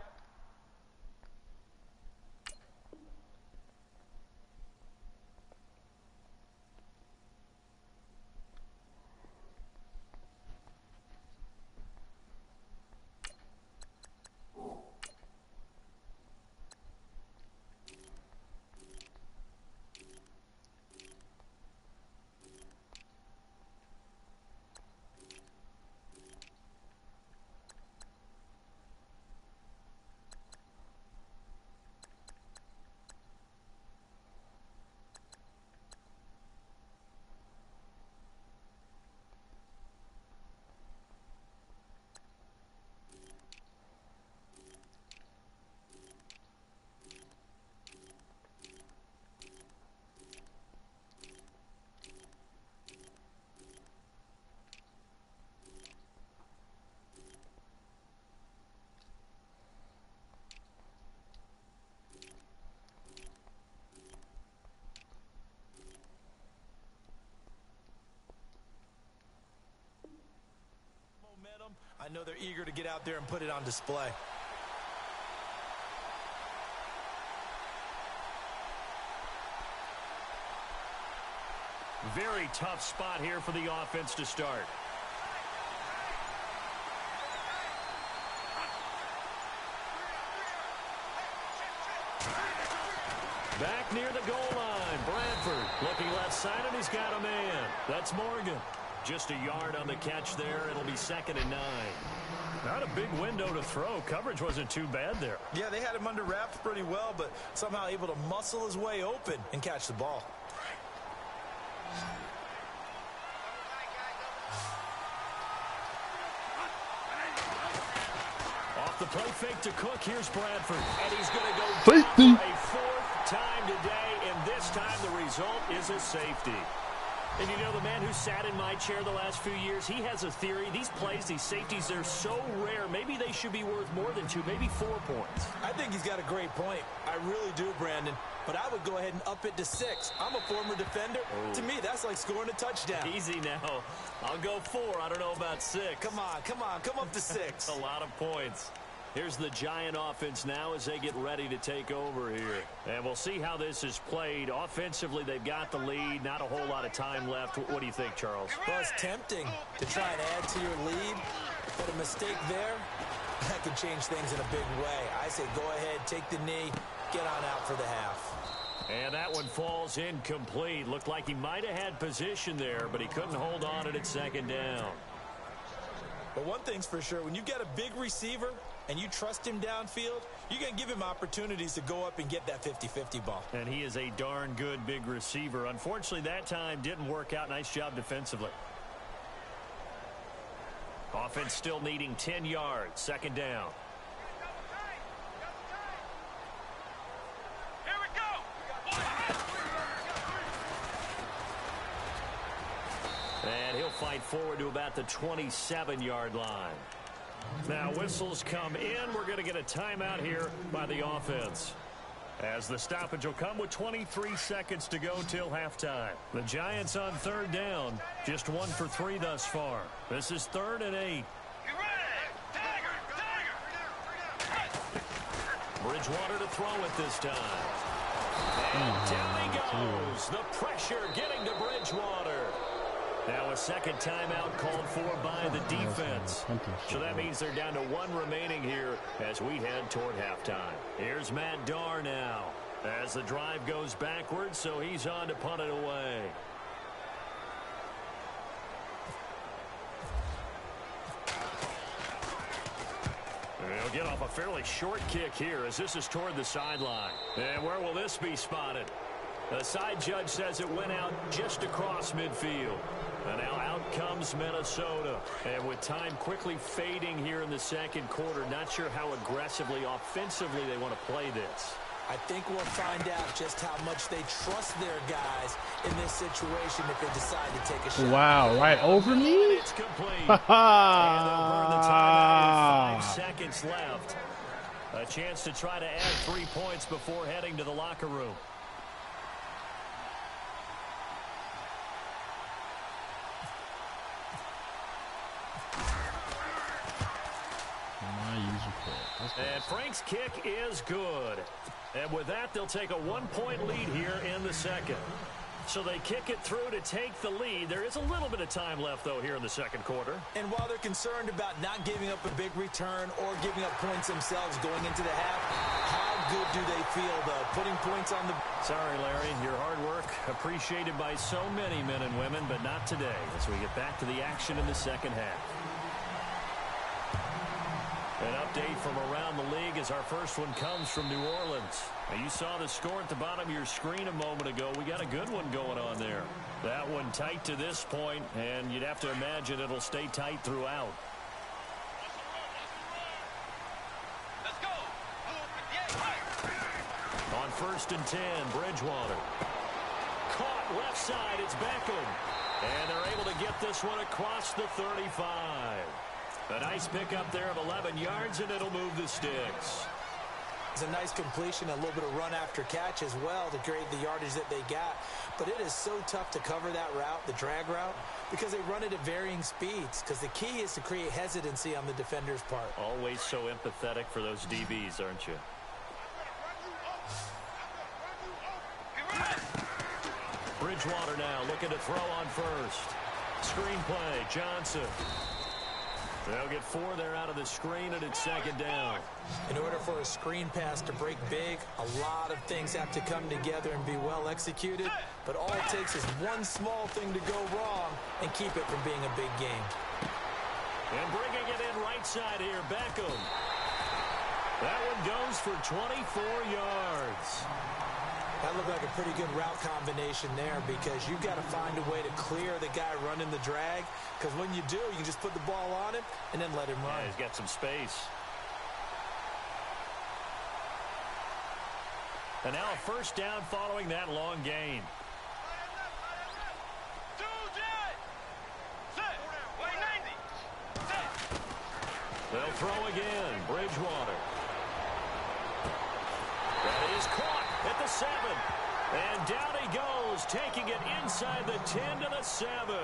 I know they're eager to get out there and put it on display. Very tough spot here for the offense to start. Back near the goal line, Bradford looking left side, and he's got a man. That's Morgan. Just a yard on the catch there. It'll be 2nd and 9. Not a big window to throw. Coverage wasn't too bad there. Yeah, they had him under wraps pretty well, but somehow able to muscle his way open and catch the ball. the play fake to Cook. Here's Bradford. And he's going to go Safety. down for a fourth time today, and this time the result is a safety. And you know, the man who sat in my chair the last few years, he has a theory. These plays, these safeties, they're so rare. Maybe they should be worth more than 2, maybe 4 points. I think he's got a great point. I really do, Brandon. But I would go ahead and up it to 6. I'm a former defender. Oh. To me, that's like scoring a touchdown. Easy now. I'll go 4. I don't know about 6. Come on. Come up to 6. A lot of points. Here's the Giant offense now as they get ready to take over here. And we'll see how this is played. Offensively, they've got the lead. Not a whole lot of time left. What do you think, Charles? Well, it's tempting to try and add to your lead, but a mistake there, that could change things in a big way. I say go ahead, take the knee, get on out for the half. And that one falls incomplete. Looked like he might have had position there, but he couldn't hold on at second down. But one thing's for sure, when you got a big receiver and you trust him downfield, you're going to give him opportunities to go up and get that 50-50 ball. And he is a darn good big receiver. Unfortunately, that time didn't work out. Nice job defensively. Offense still needing 10 yards. Second down. Here we go. And he'll fight forward to about the 27-yard line. Now whistles come in. We're going to get a timeout here by the offense. As the stoppage will come with 23 seconds to go till halftime. The Giants on third down. Just 1 for 3 thus far. This is 3rd and 8. Bridgewater to throw it this time. And down he goes. The pressure getting to Bridgewater. Now a second timeout called for by the defense. So that means they're down to 1 remaining here as we head toward halftime. Here's Matt Darr now as the drive goes backwards, so he's on to punt it away. They'll get off a fairly short kick here as this is toward the sideline. And where will this be spotted? The side judge says it went out just across midfield. And now out comes Minnesota. And with time quickly fading here in the second quarter, not sure how aggressively, offensively they want to play this. I think we'll find out just how much they trust their guys in this situation if they decide to take a shot. Wow, right over me? It's complete. And they'll burn the timeout with 5 seconds left. A chance to try to add 3 points before heading to the locker room. And Frank's kick is good. And with that, they'll take a 1-point lead here in the second. So they kick it through to take the lead. There is a little bit of time left, though, here in the second quarter. And while they're concerned about not giving up a big return or giving up points themselves going into the half, how good do they feel, though, putting points on the... Sorry, Larry, your hard work appreciated by so many men and women, but not today as we get back to the action in the second half. An update from around the league as our first one comes from New Orleans. Now, you saw the score at the bottom of your screen a moment ago. We got a good one going on there. That one tight to this point, and you'd have to imagine it'll stay tight throughout. Let's go. On 1st and 10, Bridgewater. Caught left side, it's Beckham. And they're able to get this one across the 35. A nice pickup there of 11 yards, and it'll move the sticks. It's a nice completion, a little bit of run after catch as well to create the yardage that they got. But it is so tough to cover that route, the drag route, because they run it at varying speeds. Because the key is to create hesitancy on the defender's part. Always so empathetic for those DBs, aren't you? Bridgewater now looking to throw on first. Screenplay, Johnson. They'll get 4 there out of the screen, and it's second down. In order for a screen pass to break big, a lot of things have to come together and be well executed. But all it takes is one small thing to go wrong and keep it from being a big game. And bringing it in right side here, Beckham. That one goes for 24 yards. That looked like a pretty good route combination there because you've got to find a way to clear the guy running the drag, because when you do, you can just put the ball on him and then let him run. Yeah, he's got some space. And now a first down following that long gain. They'll throw again. Bridgewater. That is caught at the 7. And down he goes, taking it inside the 10 to the 7.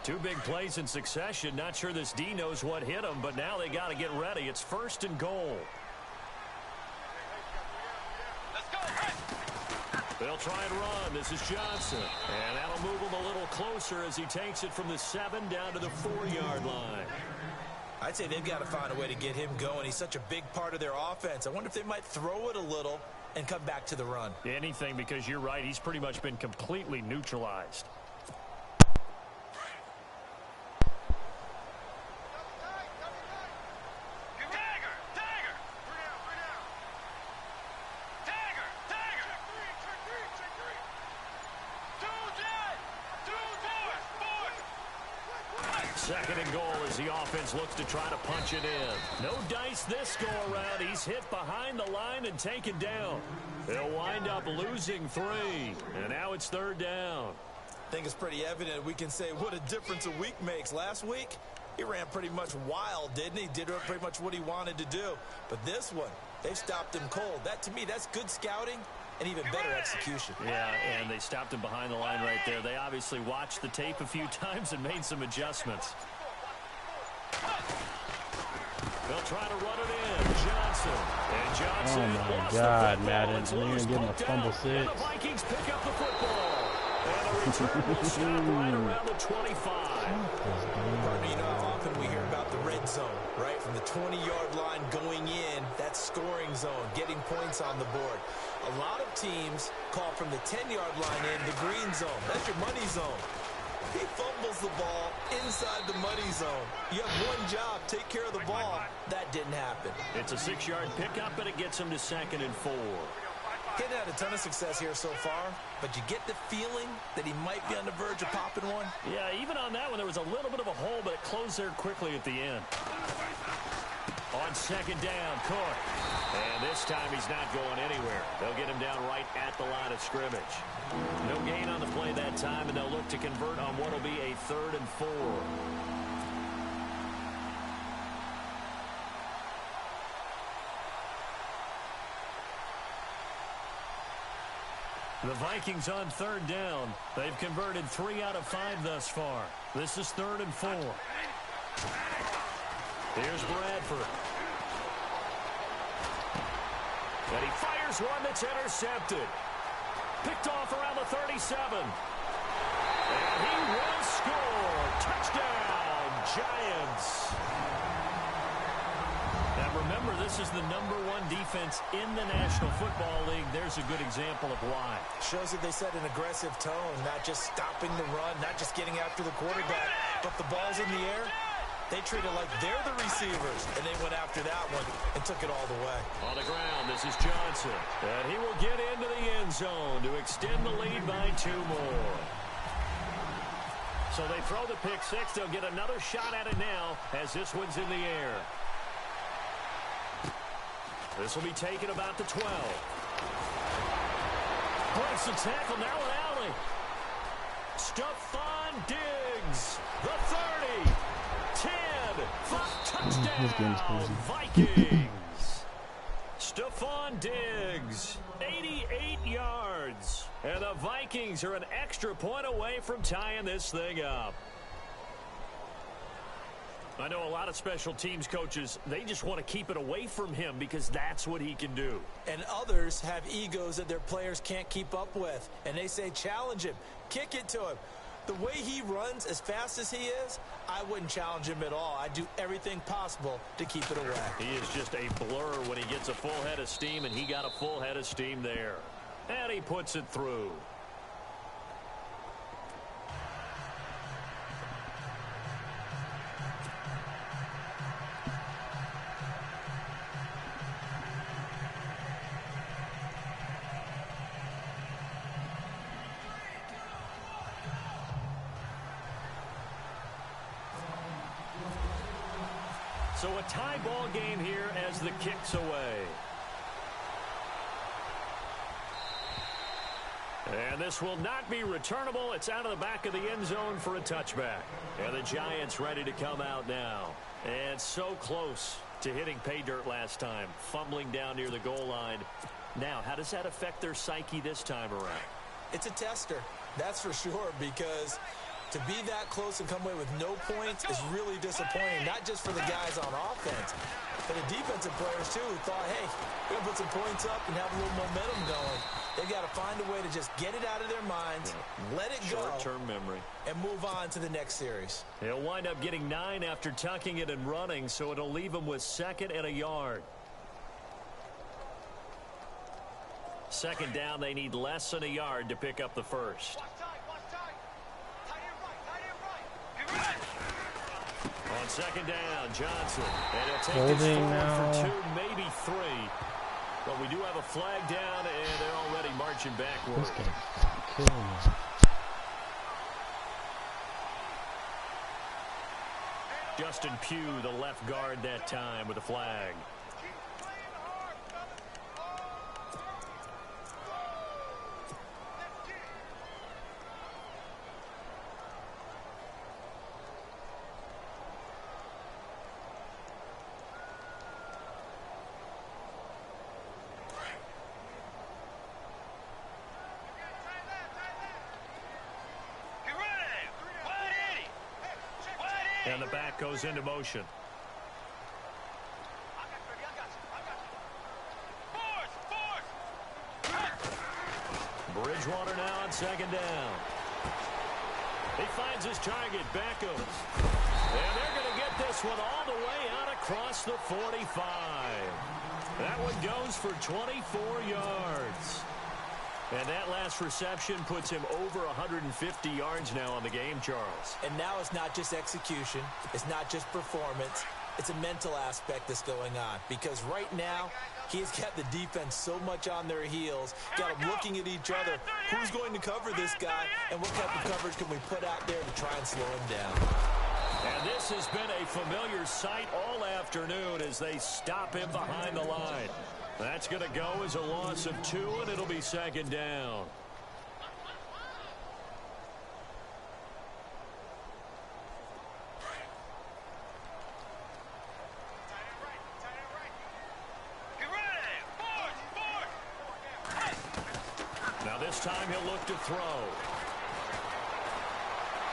Two big plays in succession. Not sure this D knows what hit him, but now they got to get ready. It's 1st and goal. They'll try and run. This is Johnson. And that'll move him a little closer as he takes it from the 7 down to the 4-yard line. I'd say they've got to find a way to get him going. He's such a big part of their offense. I wonder if they might throw it a little and come back to the run. Anything, because you're right. He's pretty much been completely neutralized. Second and goal as the offense looks to try to punch it in. No dice this go-around. He's hit behind the line and taken down. They'll wind up losing 3. And now it's 3rd down. I think it's pretty evident. We can say what a difference a week makes. Last week, he ran pretty much wild, didn't he? Did pretty much what he wanted to do. But this one, they've stopped him cold. That, to me, that's good scouting and even better execution. Yeah, and they stopped him behind the line right there. They obviously watched the tape a few times and made some adjustments. They'll try to run it in. Johnson. And Johnson. Oh, my God, Madden. You're going to give him a fumble 6. And the Vikings pick up the football. And the return will stop right around the 25. Pardon me, you know how often we hear about the red zone, right? From the 20-yard line going in, that's scoring zone, getting points on the board. A lot of teams call from the 10-yard line in the green zone. That's your money zone. He fumbles the ball inside the money zone. You have one job, take care of the ball. That didn't happen. It's a 6-yard pickup, and it gets him to 2nd and 4. Getting had a ton of success here so far, but you get the feeling that he might be on the verge of popping one. Yeah, even on that one, there was a little bit of a hole, but it closed there quickly at the end. On 2nd down, Cook. And this time he's not going anywhere. They'll get him down right at the line of scrimmage. No gain on the play that time, and they'll look to convert on what will be a 3rd and 4. The Vikings on 3rd down. They've converted 3 out of 5 thus far. This is 3rd and 4. Here's Bradford. And he fires one that's intercepted. Picked off around the 37. And he will score. Touchdown, Giants. Now remember, this is the #1 defense in the National Football League. There's a good example of why. Shows that they set an aggressive tone, not just stopping the run, not just getting after the quarterback, but the ball's in the air. They treat it like they're the receivers, and they went after that one and took it all the way. On the ground, this is Johnson. And he will get into the end zone to extend the lead by 2 more. So they throw the pick 6. They'll get another shot at it now as this one's in the air. This will be taken about the 12. Breaks the tackle, now an alley. Stephon Diggs, the 30. 10, 5, touchdown, Vikings. Stephon Diggs, 88 yards. And the Vikings are an extra point away from tying this thing up. I know a lot of special teams coaches, they just want to keep it away from him because that's what he can do. And others have egos that their players can't keep up with. And they say, challenge him, kick it to him. The way he runs, as fast as he is, I wouldn't challenge him at all. I'd do everything possible to keep it away. He is just a blur when he gets a full head of steam, and he got a full head of steam there. And he puts it through. So a tie ball game here as the kick's away. And this will not be returnable. It's out of the back of the end zone for a touchback. And the Giants ready to come out now. And so close to hitting pay dirt last time. Fumbling down near the goal line. Now, how does that affect their psyche this time around? It's a tester, that's for sure, because to be that close and come away with no points is really disappointing, not just for the guys on offense, but the defensive players, too, who thought, hey, we're going to put some points up and have a little momentum going. They've got to find a way to just get it out of their minds, let it go, short-term memory, and move on to the next series. He'll wind up getting 9 after tucking it and running, so it'll leave him with 2nd and a yard. Second down, they need less than a yard to pick up the first. On second down, Johnson. And he'll take this forward for 2, maybe 3. But we do have a flag down, and they're already marching backward. This guy's killing me. Justin Pugh, the left guard that time with a flag. And the back goes into motion. Bridgewater now on second down. He finds his target, Beckham. And they're going to get this one all the way out across the 45. That one goes for 24 yards. And that last reception puts him over 150 yards now on the game, Charles. And now it's not just execution. It's not just performance. It's a mental aspect that's going on. Because right now, he's got the defense so much on their heels, got them looking at each other. Who's going to cover this guy, and what type of coverage can we put out there to try and slow him down? And this has been a familiar sight all afternoon as they stop him behind the line. That's going to go as a loss of 2, and it'll be second down. Now this time he'll look to throw.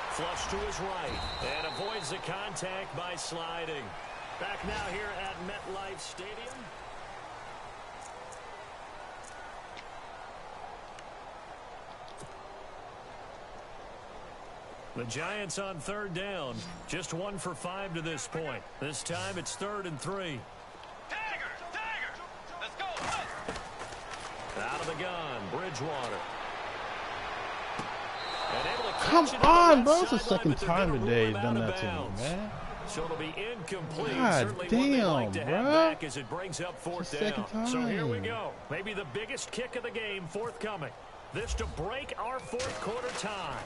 Flush to his right and avoids the contact by sliding. Back now here at MetLife Stadium. The Giants on third down. Just 1 for 5 to this point. This time it's 3rd and 3. Let's go. Out of the gun, Bridgewater. Come on, bro. It's the second time today he's done that to me, man. So it'll be incomplete. God Certainly damn, one they like to have bro. back as it brings up 4th down. Time. So here we go. Maybe the biggest kick of the game forthcoming. This to break our 4th quarter tie.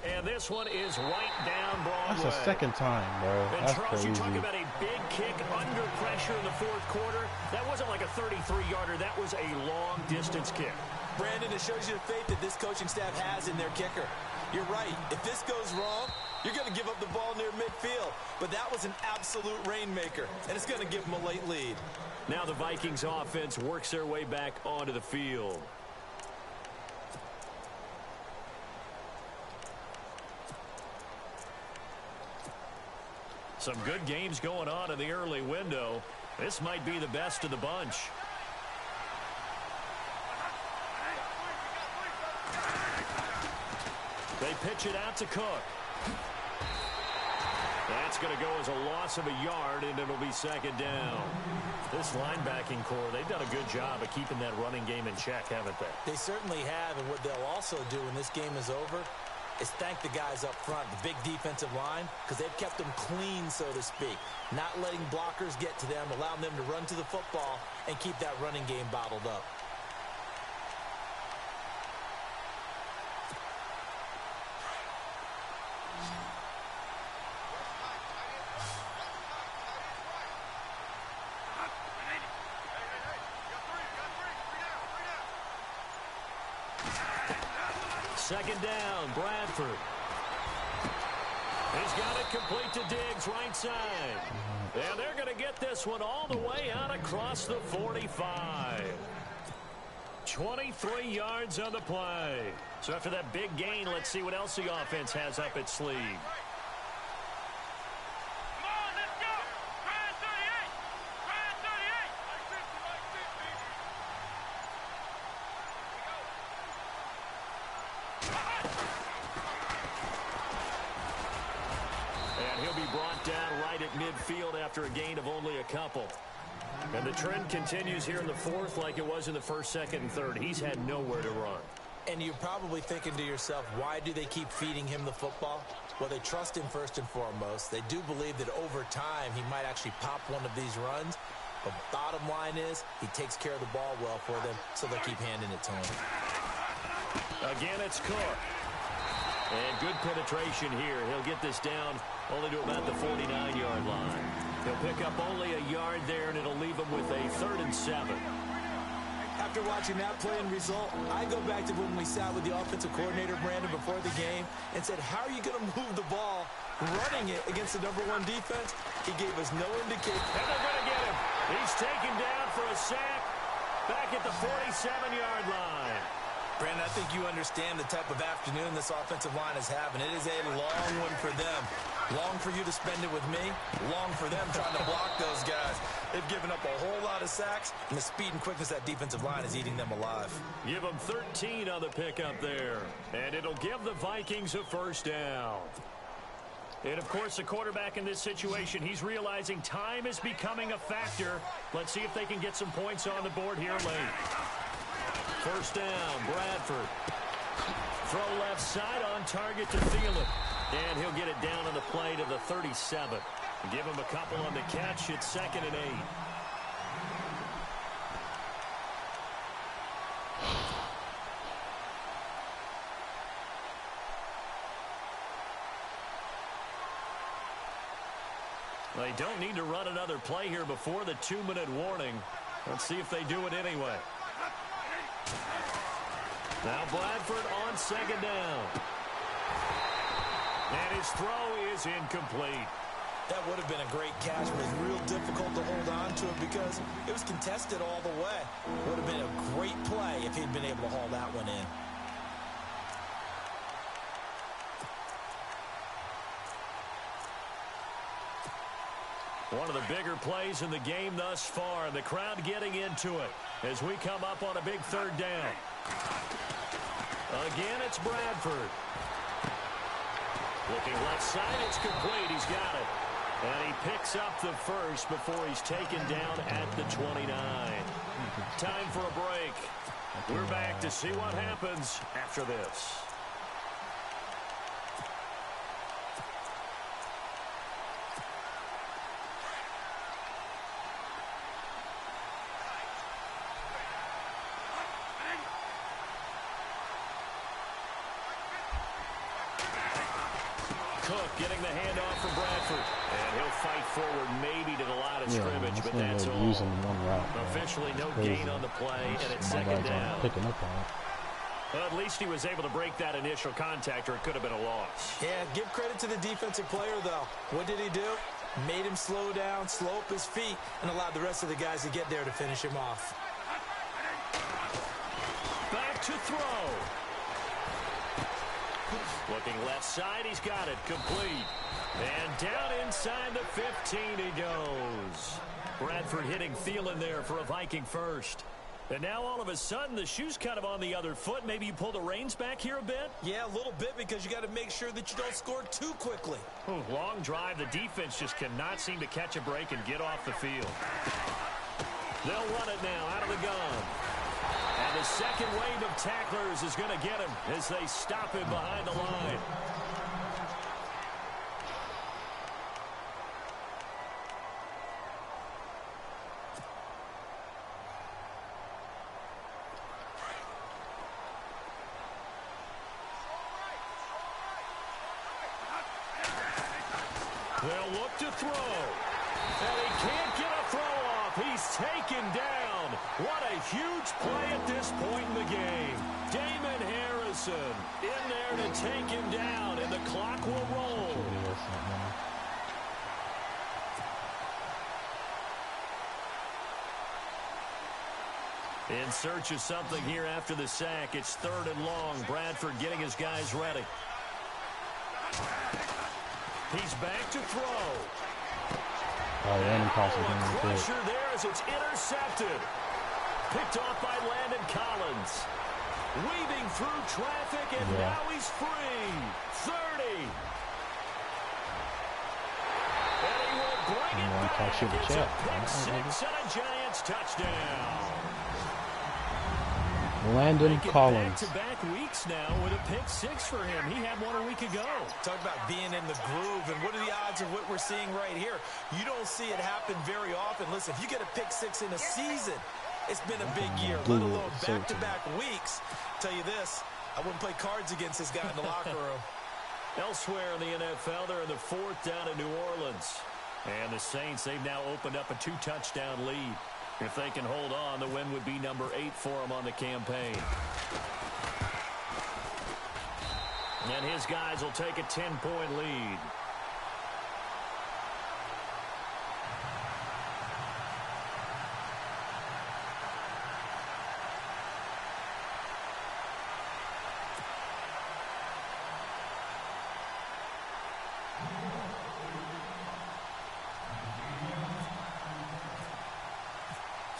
And this one is right down Broadway. That's the second time, bro. And That's Charles, crazy. you talk about a big kick under pressure in the 4th quarter. That wasn't like a 33-yarder. That was a long-distance kick. Brandon, it shows you the faith that this coaching staff has in their kicker. You're right. If this goes wrong, you're going to give up the ball near midfield. But that was an absolute rainmaker, and it's going to give them a late lead. Now the Vikings offense works their way back onto the field. Some good games going on in the early window. This might be the best of the bunch. They pitch it out to Cook. That's going to go as a loss of a yard, and it'll be second down. This linebacking core, they've done a good job of keeping that running game in check, haven't they? They certainly have, and what they'll also do when this game is over is thank the guys up front, the big defensive line, because they've kept them clean, so to speak. Not letting blockers get to them, allowing them to run to the football and keep that running game bottled up. second down, Bradford. He's got it complete to Diggs, right side. And they're going to get this one all the way out across the 45. 23 yards on the play. So after that big gain, let's see what else the offense has up its sleeve. Midfield after a gain of only a couple. And the trend continues here in the fourth like it was in the first, second, and third. He's had nowhere to run. And you're probably thinking to yourself, why do they keep feeding him the football? Well, they trust him first and foremost. They do believe that over time he might actually pop one of these runs. But bottom line is he takes care of the ball well for them, so they'll keep handing it to him. Again, it's Cook. And good penetration here. He'll get this down only to about the 49-yard line. He'll pick up only a yard there, and it'll leave him with a 3rd and 7. After watching that play and result, I go back to when we sat with the offensive coordinator, Brandon, before the game and said, how are you going to move the ball running it against the #1 defense? He gave us no indication. And they're going to get him. He's taken down for a sack back at the 47-yard line. Brandon, I think you understand the type of afternoon this offensive line is having. It is a long one for them. Long for you to spend it with me. Long for them trying to block those guys. They've given up a whole lot of sacks, and the speed and quickness of that defensive line is eating them alive. Give them 13 on the pickup there, and it'll give the Vikings a 1st down. And, of course, the quarterback in this situation, he's realizing time is becoming a factor. Let's see if they can get some points on the board here late. 1st down, Bradford. Throw left side on target to Thielen. And he'll get it down on the play to the 37. Give him a couple on the catch. It's 2nd and 8. They don't need to run another play here before the 2-minute warning. Let's see if they do it anyway. Now Bradford on 2nd down. And his throw is incomplete. That would have been a great catch, but it's real difficult to hold on to it because it was contested all the way. Would have been a great play if he'd been able to haul that one in. One of the bigger plays in the game thus far, and the crowd getting into it as we come up on a big 3rd down. Again, it's Bradford. Looking left side, it's complete. He's got it. And he picks up the 1st before he's taken down at the 29. Time for a break. We're back to see what happens after this. Cook getting the handoff from Bradford. And he'll fight forward maybe to the line of scrimmage, but that's all. Using one route, officially no gain on the play, and it's 2nd down. Picking up on it. Well, at least he was able to break that initial contact, or it could have been a loss. Yeah, give credit to the defensive player, though. What did he do? Made him slow down, slow up his feet, and allowed the rest of the guys to get there to finish him off. Back to throw. Looking left side, he's got it, complete. And down inside the 15 he goes. Bradford hitting Thielen there for a Viking 1st. And now all of a sudden the shoe's kind of on the other foot. Maybe you pull the reins back here a bit? Yeah, a little bit, because you got to make sure that you don't score too quickly. Long drive. The defense just cannot seem to catch a break and get off the field. They'll run it now out of the gun. And the second wave of tacklers is going to get him as they stop him behind the line. They'll look to throw. And he can't get a throw off. He's taken down. What a huge play at this point in the game. Damon Harris Ferguson in there to take him down, and the clock will roll. In search of something here after the sack. It's 3rd and long. Bradford getting his guys ready. He's back to throw. Landon Collins. Pressure there as it's intercepted. Picked off by Landon Collins. Weaving through traffic, and now he's free. 30. And he will bring it back. It's a pick six and a Giants touchdown. Landon Collins. Back-to-back weeks now with a pick six for him. He had one a week ago. Talk about being in the groove, and what are the odds of what we're seeing right here? You don't see it happen very often. Listen, if you get a pick six in a season, it's been a big year, let alone back-to-back weeks. Tell you this, I wouldn't play cards against this guy in the locker room. Elsewhere in the NFL, they're in the 4th down in New Orleans. And the Saints, they've now opened up a 2-touchdown lead. If they can hold on, the win would be number 8 for them on the campaign. And his guys will take a 10-point lead.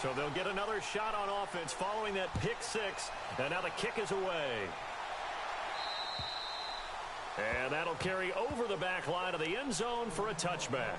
So they'll get another shot on offense following that pick six. And now the kick is away. And that'll carry over the back line of the end zone for a touchback.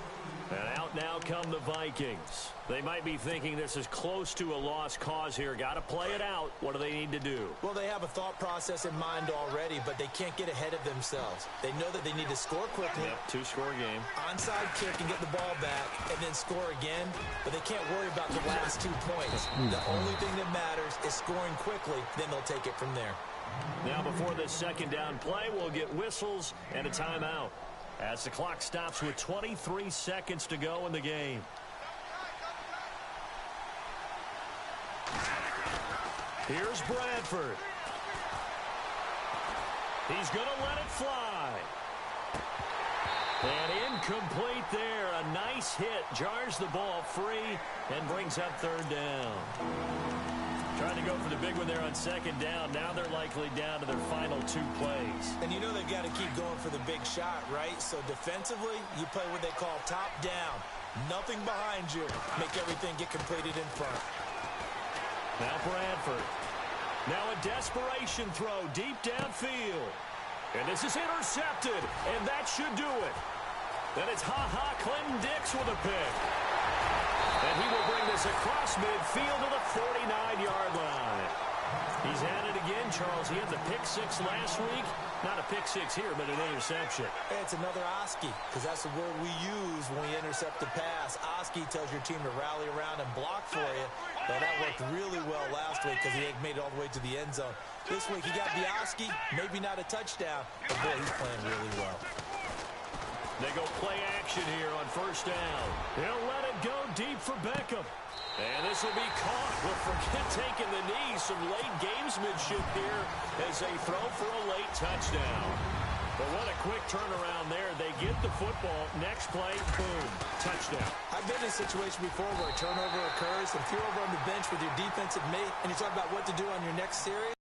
And out now come the Vikings. They might be thinking this is close to a lost cause here. Got to play it out. What do they need to do? Well, they have a thought process in mind already, but they can't get ahead of themselves. They know that they need to score quickly. Yep, 2-score game. Onside kick and get the ball back, and then score again. But they can't worry about the last 2 points. The only thing that matters is scoring quickly. Then they'll take it from there. Now before this 2nd down play, we'll get whistles and a timeout as the clock stops with 23 seconds to go in the game. Here's Bradford. He's going to let it fly. And incomplete there. A nice hit. Jars the ball free and brings up 3rd down. Trying to go for the big one there on 2nd down. Now they're likely down to their final 2 plays. And you know they've got to keep going for the big shot, right? So defensively, you play what they call top down. Nothing behind you. Make everything get completed in front. Now Bradford. Now a desperation throw deep downfield. And this is intercepted. And that should do it. Then it's Clinton Dix with a pick. And he will bring this across midfield to the 49-yard line. He's at it again, Charles. He had the pick six last week. Not a pick six here, but an interception. It's another Oski, because that's the word we use when we intercept a pass. Oski tells your team to rally around and block for you. But that worked really well last week because he made it all the way to the end zone. This week he got the Oski, maybe not a touchdown, but boy, he's playing really well. They go play action here on 1st down. He'll let it go deep for Beckham. And this will be caught. We'll forget taking the knee. Some late gamesmanship here as they throw for a late touchdown. But what a quick turnaround there. They get the football. Next play, boom, touchdown. I've been in a situation before where a turnover occurs, and if you're over on the bench with your defensive mate, and you talk about what to do on your next series,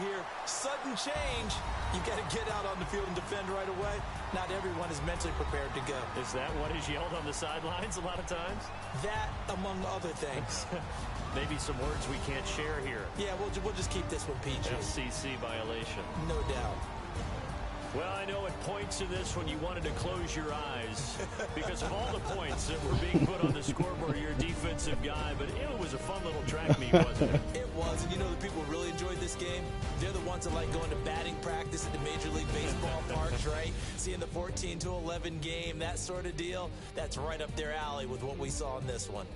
here, sudden change, you got to get out on the field and defend right away. Not everyone is mentally prepared to go. Is that what is yelled on the sidelines a lot of times? That, among other things. Maybe some words we can't share here. Yeah, we'll just keep this one PG. FCC violation. No doubt. Well, I know at points in this when you wanted to close your eyes because of all the points that were being put on the scoreboard, you're a defensive guy, but it was a fun little track meet, wasn't it? It was, and you know the people who really enjoyed this game? They're the ones that like going to batting practice at the Major League Baseball parks, right? Seeing the 14-11 game, that sort of deal, that's right up their alley with what we saw in this one.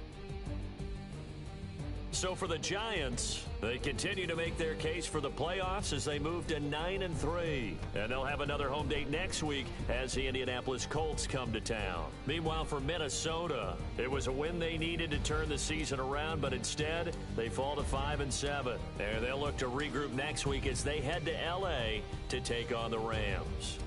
So for the Giants, they continue to make their case for the playoffs as they move to 9-3. And they'll have another home date next week as the Indianapolis Colts come to town. Meanwhile, for Minnesota, it was a win they needed to turn the season around, but instead, they fall to 5-7. And they'll look to regroup next week as they head to L.A. to take on the Rams.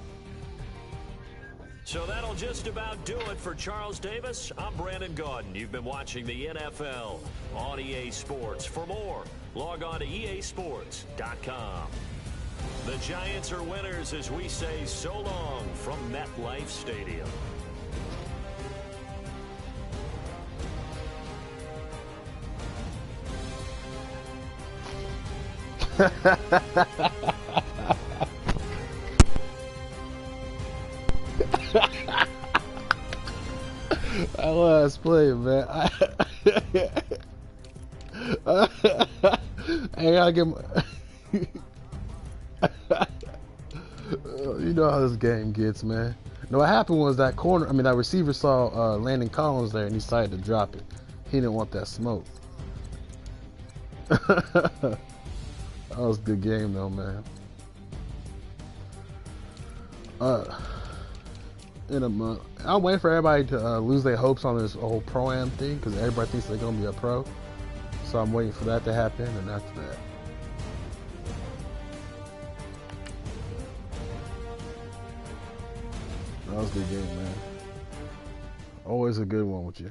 So that'll just about do it for Charles Davis. I'm Brandon Gaudin. You've been watching the NFL on EA Sports. For more, log on to easports.com. The Giants are winners as we say so long from MetLife Stadium. I last play, man. I gotta get my you know how this game gets, man. No, what happened was that that receiver saw Landon Collins there and he decided to drop it. He didn't want that smoke. That was a good game though, man. In a month, I'm waiting for everybody to lose their hopes on this whole pro-am thing because everybody thinks they're gonna be a pro. So I'm waiting for that to happen, and after that, that was a good game, man. Always a good one with you.